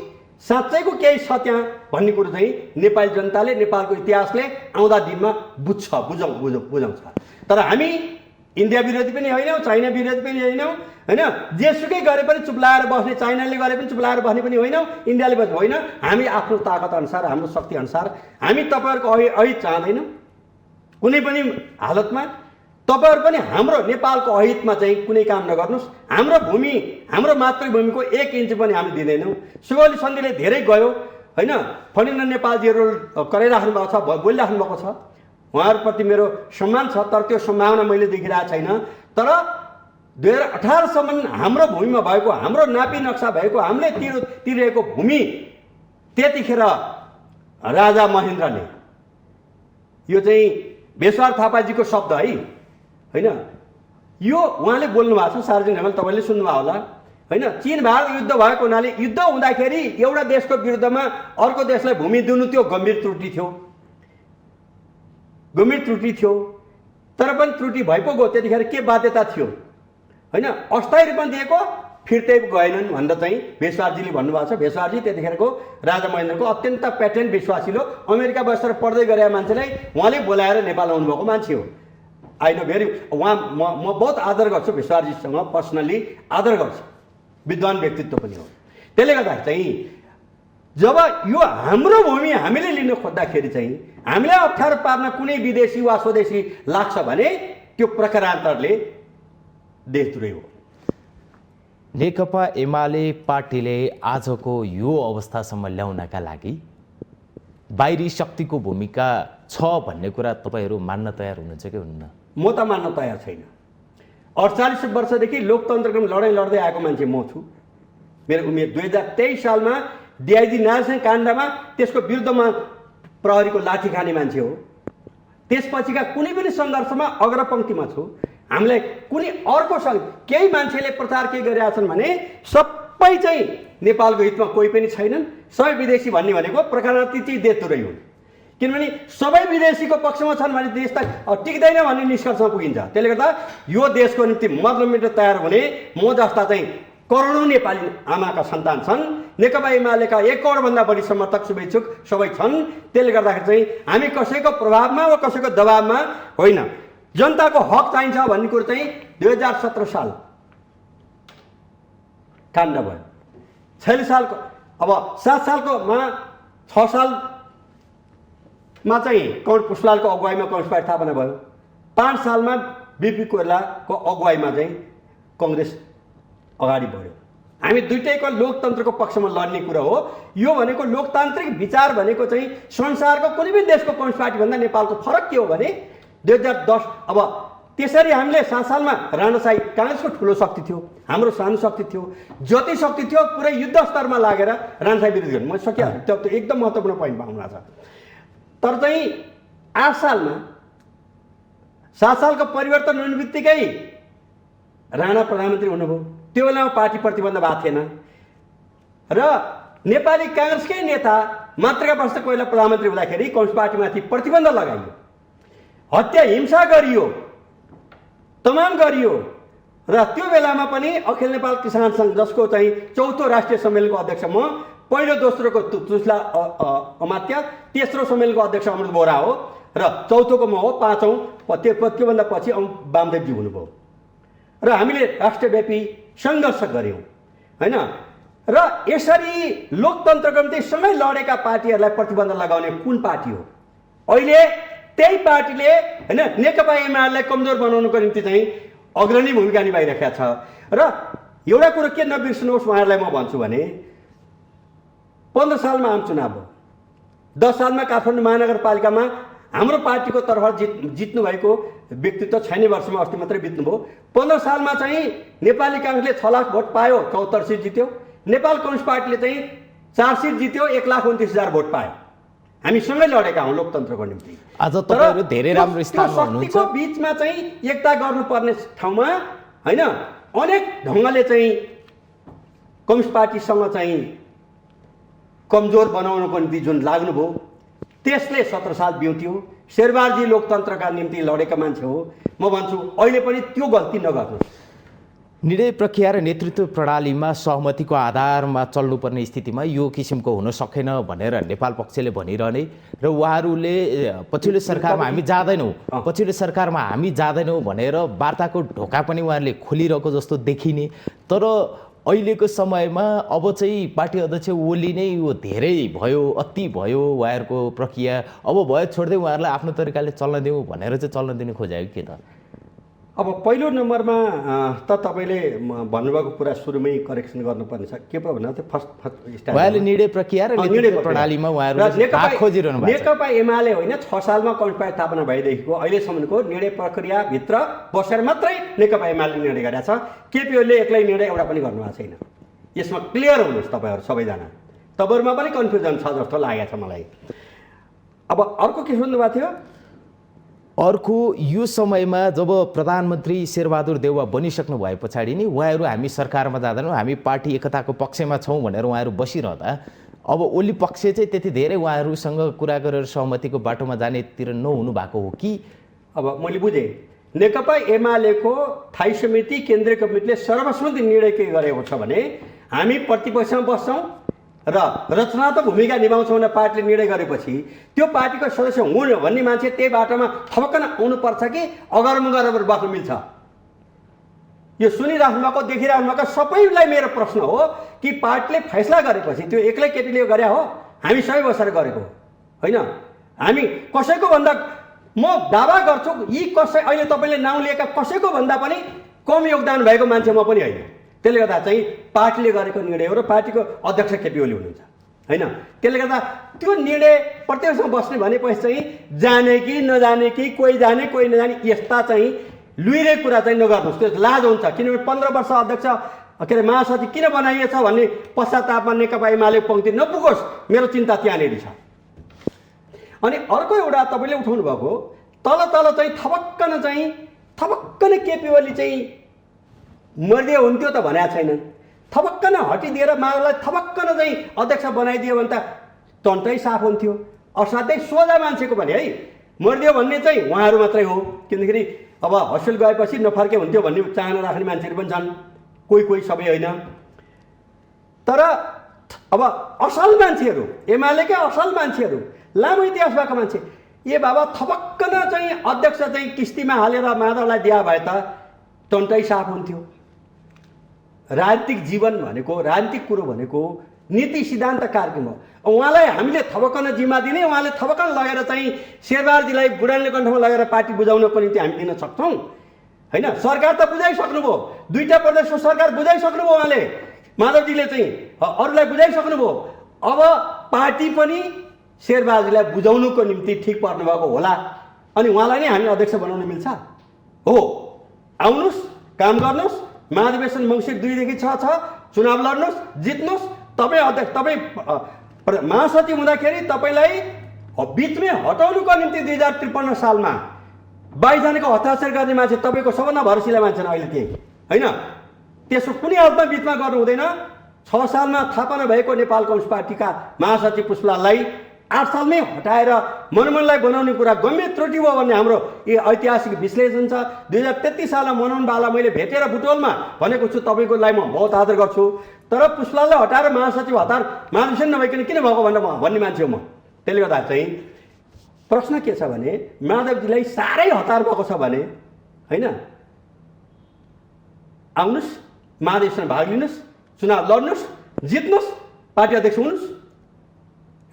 साँच्चैको केही छ त्यहाँ भन्ने कुरो चाहिँ नेपाली जनताले नेपालको इतिहासले आउँदा दिनमा बुझाउँछ। तर हामी इन्डिया विरोधी पनि होइनौँ, चाइना विरोधी पनि होइनौँ होइन। जेसुकै गरे पनि चुप्लाएर बस्ने, चाइनाले गरे पनि चुप्लाएर बस्ने पनि होइनौँ, इन्डियाले बस्ने होइन। हामी आफ्नो ताकत अनुसार, हाम्रो शक्ति अनुसार हामी तपाईँहरूको अहित चाहँदैनौँ कुनै पनि हालतमा। तपाईँहरू पनि हाम्रो नेपालको अहितमा चाहिँ कुनै काम नगर्नुहोस्। हाम्रो भूमि, हाम्रो मातृभूमिको 1 इन्च पनि हामी दिँदैनौँ। सुगौली सन्धिले धेरै गयो होइन। फणिन्द्र नेपालजीहरू कराइराख्नु भएको छ, बोलिराख्नु भएको छ, उहाँहरूप्रति मेरो सम्मान छ, तर त्यो सम्भावना मैले देखिरहेको छैन। तर 2018सम्म हाम्रो भूमिमा भएको, हाम्रो नापी नक्सा भएको, हामीले तिरेको भूमि त्यतिखेर राजा महेन्द्रले, यो चाहिँ बेसवार थापाजीको शब्द है होइन, यो उहाँले बोल्नु भएको छ सार्वजनिक ढङ्गले, तपाईँले सुन्नुभयो होला होइन। चीन भारत युद्ध भएको हुनाले युद्ध हुँदाखेरि एउटा देशको विरुद्धमा अर्को देशलाई भूमि दिनु त्यो गम्भीर त्रुटि थियो। तर पनि त्रुटि भइपो गयो, त्यतिखेर के बाध्यता थियो होइन, अस्थायी रूपमा दिएको फिर्तै गएनन् भनेर चाहिँ भेषवारजीले भन्नुभएको छ। भेषवारजी त्यतिखेरको राजा महेन्द्रको अत्यन्त प्याटेन्ट विश्वासिलो, अमेरिका बसेर पढ्दै गरेका मान्छेलाई उहाँले बोलाएर नेपाल आउनुभएको मान्छे हो। आई नो भेरी, उहाँ म बहुत आदर गर्छु भेषवारजीसँग, पर्सनली आदर गर्छु, विद्वान व्यक्तित्व पनि हो। त्यसले गर्दा चाहिँ जब यो हाम्रो भूमि हामीले लिन खोज्दाखेरि चाहिँ हामीलाई अप्ठ्यारो पार्न कुनै विदेशी वा स्वदेशी लाग्छ भने त्यो प्रकारान्तरले देशद्रोही हो। नेकपा एमाले पार्टीले आजको यो अवस्थासम्म ल्याउनका लागि बाहिरी शक्तिको भूमिका छ भन्ने कुरा तपाईँहरू मान्न तयार हुनुहुन्छ कि हुन्न? म त मान्न तयार छैन। 48 वर्षदेखि लोकतन्त्रको लडाइँ लड्दै आएको मान्छे म छु। मेरो उमेर 2023 सालमा डिआइजी नारायण काण्डमा त्यसको विरुद्धमा प्रहरीको लाठी खाने मान्छे हो। त्यसपछिका कुनै पनि सङ्घर्षमा अग्रपङ्क्तिमा छु। हामीलाई कुनै अर्को केही मान्छेले प्रचार के गरिरहेका छन् भने सबै चाहिँ नेपालको हितमा कोही पनि छैनन्, सबै विदेशी भन्ने भनेको प्रकारान्तिक चाहिँ देशद्रोही हुन्। किनभने सबै विदेशीको पक्षमा छन् भने देश त टिक्दैन भन्ने निष्कर्षमा पुगिन्छ। त्यसले गर्दा यो देशको निम्ति मर्न तयार हुने म जस्ता चाहिँ करोडौँ नेपाली आमाका सन्तान छन्। नेकपा एमालेका 1 करोडभन्दा बढी समर्थक शुभेच्छुक सबै छन्। त्यसले गर्दाखेरि चाहिँ हामी कसैको प्रभावमा वा कसैको दबावमा होइन, जनताको हक चाहिन्छ भन्ने कुरो चाहिँ 2017 साल काण्ड भयो। 46 सालको अब 7 सालकोमा 6 सालमा चाहिँ कौर पुष्पलालको अगुवाईमा कम्युनिस्ट पार्टी स्थापना भयो। 5 सालमा बिपी कोइरालाको अगुवाईमा चाहिँ कङ्ग्रेस अगाडि बढ्यो। हामी दुइटैको लोकतन्त्रको पक्षमा लड्ने कुरा हो। यो भनेको लोकतान्त्रिक विचार भनेको चाहिँ संसारको कुनै पनि देशको कम्युनिस्ट पार्टीभन्दा नेपालको फरक के हो भने 2010 अब त्यसरी हामीले 7 सालमा राणाशाही काङ्ग्रेसको ठुलो शक्ति थियो, हाम्रो सानो शक्ति थियो, जति शक्ति थियो पुरै युद्ध स्तरमा लागेर राणाशाही विरुद्ध गर्नु। म सकिहालेँ, त्यो एकदम महत्त्वपूर्ण पोइन्ट पाउनु छ। तर चाहिँ 8 सालमा 7 सालको परिवर्तन हुने बित्तिकै राणा प्रधानमन्त्री हुनुभयो। त्यो बेलामा पार्टी प्रतिबन्ध भएको थिएन र नेपाली काङ्ग्रेसकै नेता मातृका बस्दा कोइराला प्रधानमन्त्री हुँदाखेरि कम्युनिस्ट पार्टीमाथि प्रतिबन्ध लगाइयो, हत्या हिंसा गरियो, तमाम गरियो। र त्यो बेलामा पनि अखिल नेपाल किसान सङ्घ जसको चाहिँ 4थो राष्ट्रिय सम्मेलनको अध्यक्ष म, पहिलो दोस्रोको तुलसीलाल अमात्य, तेस्रो सम्मेलनको अध्यक्ष अमृत बोहरा हो र 4थोको म हो, 5औँ त्योभन्दा पछि वामदेवजी हुनुभयो। र हामीले राष्ट्रव्यापी सङ्घर्ष गऱ्यौँ होइन। र यसरी लोकतन्त्रको निम्ति सँगै लडेका पार्टीहरूलाई प्रतिबन्ध लगाउने कुन पार्टी हो? अहिले त्यही पार्टीले होइन नेकपा एमालेलाई कमजोर बनाउनुको निम्ति चाहिँ अग्रणी भूमिका निभाइरहेको छ। र एउटा कुरो के नबिर्सनुहोस् उहाँहरूलाई म भन्छु भने 15 सालमा आम चुनाव हो, 10 सालमा काठमाडौँ महानगरपालिकामा हाम्रो पार्टीको तर्फबाट जित्नु भएको व्यक्तित्व 6 वर्षमा अस्ति मात्रै बित्नुभयो। 15 सालमा चाहिँ नेपाली काङ्ग्रेसले 6 लाख भोट पायो, 74 सिट जित्यो। नेपाल कम्युनिस्ट पार्टीले चाहिँ 4 सिट जित्यो, 1,29,000 भोट पायो। हामी सँगै लडेका हौँ लोकतन्त्रको निम्ति। आज तपाईँहरू धेरै राम्रो स्थानमा हुनुहुन्छ। शक्तिको बिचमा चाहिँ एकता गर्नुपर्ने ठाउँमा होइन अनेक ढङ्गले चाहिँ कम्युनिस्ट पार्टीसँग चाहिँ कमजोर बनाउनको निम्ति जुन लाग्नुभयो त्यसले 17 साल बिउत्यो। शेरबारजी लोकतन्त्रका निम्ति लडेका मान्छे हो। म भन्छु अहिले पनि त्यो गल्ती नगर्नुहोस्। निर्णय प्रक्रिया र नेतृत्व प्रणालीमा सहमतिको आधारमा चल्नुपर्ने स्थितिमा यो किसिमको हुन सकेन भनेर नेपाल पक्षले भनिरहने र उहाँहरूले पछिल्लो सरकारमा हामी जाँदैनौँ भनेर वार्ताको ढोका पनि उहाँहरूले खोलिरहेको जस्तो देखिने। तर अहिलेको समयमा अब चाहिँ पार्टी अध्यक्ष ओली नै यो धेरै भयो, अति भयो उहाँहरूको प्रक्रिया, अब भयो छोड्दै उहाँहरूलाई आफ्नो तरिकाले चल्न दिउँ भनेर चाहिँ चल्न दिनु खोज्यो के त? अब पहिलो नम्बरमा त तपाईँले भन्नुभएको कुरा सुरुमै करेक्सन गर्नुपर्ने छ। के पो भन्दा चाहिँ फर्स्ट उहाँले निर्णय प्रक्रिया र नेतृत्व प्रणालीमा उहाँहरूले भाग खोजिरहनु भएको छ। नेकपा एमाले होइन 6 सालमा कम्युनिस्ट पार्टी स्थापना भएदेखिको अहिलेसम्मको निर्णय प्रक्रियाभित्र बसेर मात्रै नेकपा एमाले निर्णय गरेको छ। केपी ओलीले एक्लै निर्णय एउटा पनि गर्नुभएको छैन। यसमा क्लियर हुनुहोस् तपाईँहरू सबैजना। तपाईँहरूमा पनि कन्फ्युजन छ जस्तो लागेको छ मलाई। अब अर्को के सोध्नुभएको थियो? अर्को यो समयमा जब प्रधानमन्त्री शेरबहादुर देउवा बनिसक्नु भए पछाडि नि उहाँहरू हामी सरकारमा जाँदैनौँ, हामी पार्टी एकताको पक्षमा छौँ भनेर उहाँहरू बसिरहँदा अब ओली पक्ष चाहिँ त्यति धेरै उहाँहरूसँग कुरा गरेर सहमतिको बाटोमा जानेतिर नहुनु भएको हो कि? अब मैले बुझेँ, नेकपा एमालेको स्थायी समिति केन्द्रीय कमिटीले सर्वसम्मति निर्णय के गरेको छ भने हामी प्रतिपक्षमा बस्छौँ र रचनात्मक भूमिका निभाउँछौँ भनेर पार्टीले निर्णय गरेपछि त्यो पार्टीको सदस्य हुनु भन्ने मान्छे त्यही बाटोमा थपक्कन आउनुपर्छ कि अगरमा गरेर बस्न मिल्छ? यो सुनिराख्नु भएको देखिराख्नु भएको सबैलाई मेरो प्रश्न हो कि पार्टीले फैसला गरेपछि त्यो एक्लै केपीले गरे हो, हामी सबै बसेर गरेको होइन। हामी कसैको भन्दा म दावा गर्छु यी अहिले तपाईँले नाउँ लिएका कसैको भन्दा पनि कम योगदान भएको मान्छे म पनि होइन। त्यसले गर्दा चाहिँ पार्टीले गरेको निर्णय हो र पार्टीको अध्यक्ष केपी ओली हुनुहुन्छ होइन। त्यसले गर्दा त्यो निर्णय प्रत्येकसँग बस्ने भनेपछि चाहिँ जाने कि नजाने कि कोही जाने कोही नजाने यस्ता चाहिँ लुइरे कुरा चाहिँ नगर्नुहोस्। त्यो लाज हुन्छ। किनभने 15 वर्ष अध्यक्ष के अरे महासचिव किन बनाइएछ भन्ने पश्चातापमा नेकपा एमाले पङ्क्ति नपुगोस्, मेरो चिन्ता त्यहाँनिर छ। अनि अर्को एउटा तपाईँले उठाउनु भएको तल चाहिँ थपक्कन केपी ओली चाहिँ मर्दिए हुन्थ्यो त भनेको छैन। थपक्कन हटिदिएर माओवादीलाई थपक्कन चाहिँ अध्यक्ष बनाइदियो भने त टन्टै साफ हुन्थ्यो। असाध्यै सोझा मान्छेको भने है मर्दियो भन्ने चाहिँ उहाँहरू मात्रै हो। किनकि अब हस्टेल गएपछि नफर्के हुन्थ्यो भन्ने चाहना राख्ने मान्छेहरू पनि छन्, कोही सबै होइन। तर अब असल मान्छेहरू एमालेकै असल मान्छेहरू लामो इतिहास भएको मान्छे ए बाबा थपक्कन चाहिँ अध्यक्ष चाहिँ किस्तीमा हालेर माधवलाई दिया भए त टन्टै साफ हुन्थ्यो। राजनीतिक जीवन भनेको राजनीतिक कुरो भनेको नीति सिद्धान्त कार्यक्रम हो। उहाँलाई हामीले थपक्कन जिम्मा दिने, उहाँले थपक्कन लगेर चाहिँ शेरबहादुरजीलाई बुढानले कण्ठमा लगेर पार्टी बुझाउनको निम्ति हामी दिन सक्छौँ होइन। सरकार त बुझाइसक्नुभयो, 2टा प्रदेशको सरकार बुझाइसक्नुभयो, उहाँले माधवजीले चाहिँ अरूलाई बुझाइसक्नुभयो। अब पार्टी पनि शेरबहादुरजीलाई बुझाउनुको निम्ति ठिक पर्नु भएको होला। अनि उहाँलाई नै हामी अध्यक्ष बनाउन मिल्छ हो? आउनुहोस्, काम गर्नुहोस्, महाधिवेशन मङ्सिर 2 देखि 6 छ, चुनाव लड्नुहोस्, जित्नुहोस्। तपाईँ अध्यक्ष तपाईँ महासचिव हुँदाखेरि तपाईँलाई बिचमै हटाउनुको निम्ति 2053 सालमा 22 जनाको हस्ताक्षर गर्ने मान्छे तपाईँको सबभन्दा भरोसिला मान्छे अहिले त्यही होइन। त्यसो कुनै हालतमा बिचमा गर्नु हुँदैन। 6 सालमा स्थापना भएको नेपाल कम्युनिस्ट पार्टीका महासचिव पुष्पलाललाई 8 सालमै हटाएर मनमोहनलाई बनाउने कुरा गम्य त्रुटि भयो भन्ने हाम्रो यो ऐतिहासिक विश्लेषण छ। 2033 सालमा मनमोहन बाला मैले भेटेर बुटोलमा भनेको छु तपाईँकोलाई म बहुत आदर गर्छु, तर पुष्पलाललाई हटाएर महासचिव हतार महाधिवेशन नभइकन किन भएको भन्ने मान्छे हो म। त्यसले गर्दा चाहिँ प्रश्न के छ भने माधवजीलाई साह्रै हतार भएको छ भने होइन, आउनुहोस्, महाधिवेशनमा भाग लिनुहोस्, चुनाव लड्नुहोस्, जित्नुहोस्, पार्टी अध्यक्ष हुनुहोस्।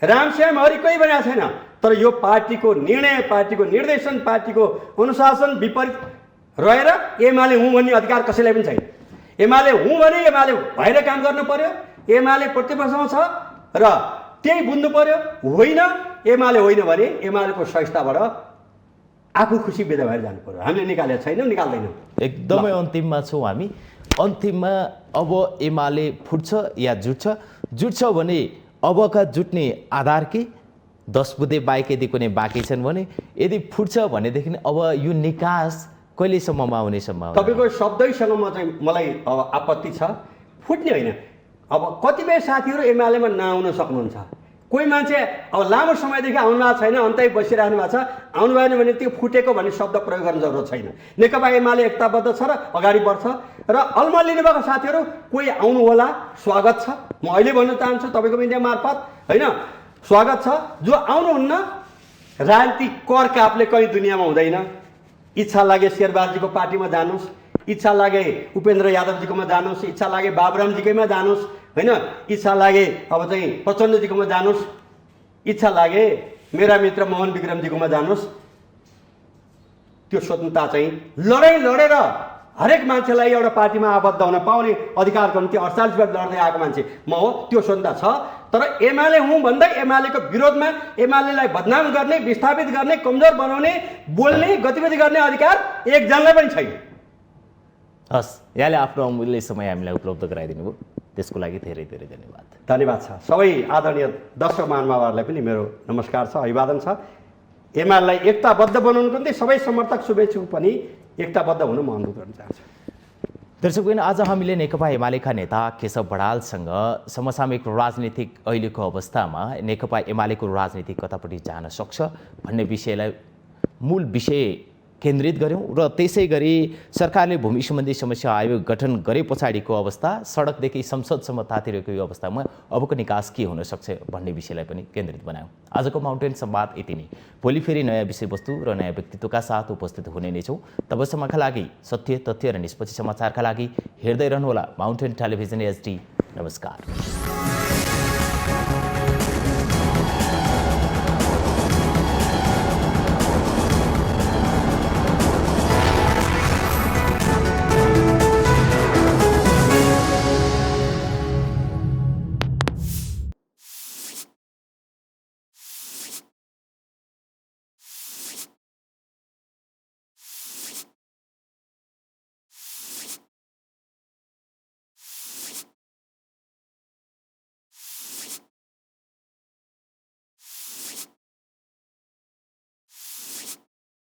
रामश्याम हरि कोही भनेको छैन, तर यो पार्टीको निर्णय, पार्टीको निर्देशन, पार्टीको अनुशासन विपरीत रहेर एमाले हुँ भन्ने अधिकार कसैलाई पनि छैन। एमाले हुँ भने एमाले भएर काम गर्नु पर्यो, एमाले प्रतिपक्षमा छ र त्यही बुझ्नु पर्यो। होइन एमाले होइन भने एमालेको संस्थाबाट आफू खुसी बेदा भएर जानु पर्यो। हामीले निकालेको छैनौँ, निकाल्दैनौँ। एकदमै अन्तिममा छौँ हामी। अन्तिममा अब एमाले फुट्छ या जुट्छ भने अबका जुट्ने आधार के 10 बुँदे बाहेक यदि कुनै बाँकी छन् भने यदि फुट्छ भनेदेखि अब यो निकास कहिलेसम्ममा आउने सम्भावना? तपाईँको शब्दैसँग मलाई अब आपत्ति छ। फुट्ने होइन। अब कतिपय साथीहरू एमालेमा नआउन सक्नुहुन्छ। कोही मान्छे अब लामो समयदेखि आउनु भएको छैन, अन्तै बसिरहनु भएको छ, आउनु भएन भने त्यो फुटेको भन्ने शब्द प्रयोग गर्न जरुरत छैन। नेकपा एमाले एकताबद्ध छ र अगाडि बढ्छ र अलमल लिनुभएको साथीहरू कोही आउनु होला, स्वागत छ। म अहिले भन्न चाहन्छु तपाईँको मिडिया मार्फत होइन, स्वागत छ। जो आउनुहुन्न राजनीतिक कर कापले कहीँ दुनियाँमा हुँदैन। इच्छा लागे शेरबहादुरजीको पार्टीमा जानुहोस्, इच्छा लागे उपेन्द्र यादवजीकोमा जानुहोस्, इच्छा लागे बाबुरामजीकैमा जानुहोस् होइन, इच्छा लागे अब चाहिँ प्रचण्डजीकोमा जानुहोस्, इच्छा लागे मेरा मित्र मोहन विक्रमजीकोमा जानुहोस्। त्यो स्वतन्त्रता चाहिँ लडेर हरेक मान्छेलाई एउटा पार्टीमा आबद्ध हुन पाउने अधिकारको निम्ति 48 वर्ष लड्दै आएको मान्छे म हो। त्यो स्वतन्त्रता छ, तर एमाले हुँ भन्दै एमालेको विरोधमा एमालेलाई बदनाम गर्ने, विस्थापित गर्ने, कमजोर बनाउने, बोल्ने, गतिविधि गर्ने अधिकार एकजनालाई पनि छैन। हस्, यहाँले आफ्नो अमूल्य समय हामीलाई उपलब्ध गराइदिनु भयो, त्यसको लागि धेरै धेरै धन्यवाद। धन्यवाद छ। सबै आदरणीय दर्शक महानुभावहरूलाई पनि मेरो नमस्कार छ, अभिवादन छ। एमालेलाई एकताबद्ध बनाउनुको निम्ति सबै समर्थक शुभेच्छुक पनि एकताबद्ध हुन म अनुरोध गर्न चाहन्छु। दर्शकबिन, आज हामीले नेकपा एमालेका नेता केशव बडालसँग समसामयिक राजनीतिक अहिलेको अवस्थामा नेकपा एमालेको राजनीति कतापट्टि जान सक्छ भन्ने विषयलाई मूल विषय केन्द्रित गऱ्यौँ र त्यसै गरी सरकारले भूमि सम्बन्धी समस्या आयोग गठन गरे पछाडिको अवस्था, सडकदेखि संसदसम्म तातिरहेको यो अवस्थामा अबको निकास के हुन सक्छ भन्ने विषयलाई पनि केन्द्रित बनायौँ। आजको माउन्टेन संवाद यति नै। भोलि फेरि नयाँ विषयवस्तु र नयाँ व्यक्तित्वका साथ उपस्थित हुने नै छौँ। तबसम्मका लागि सत्य, तथ्य र निष्पक्ष समाचारका लागि हेर्दै रहनुहोला माउन्टेन टेलिभिजन HD। नमस्कार।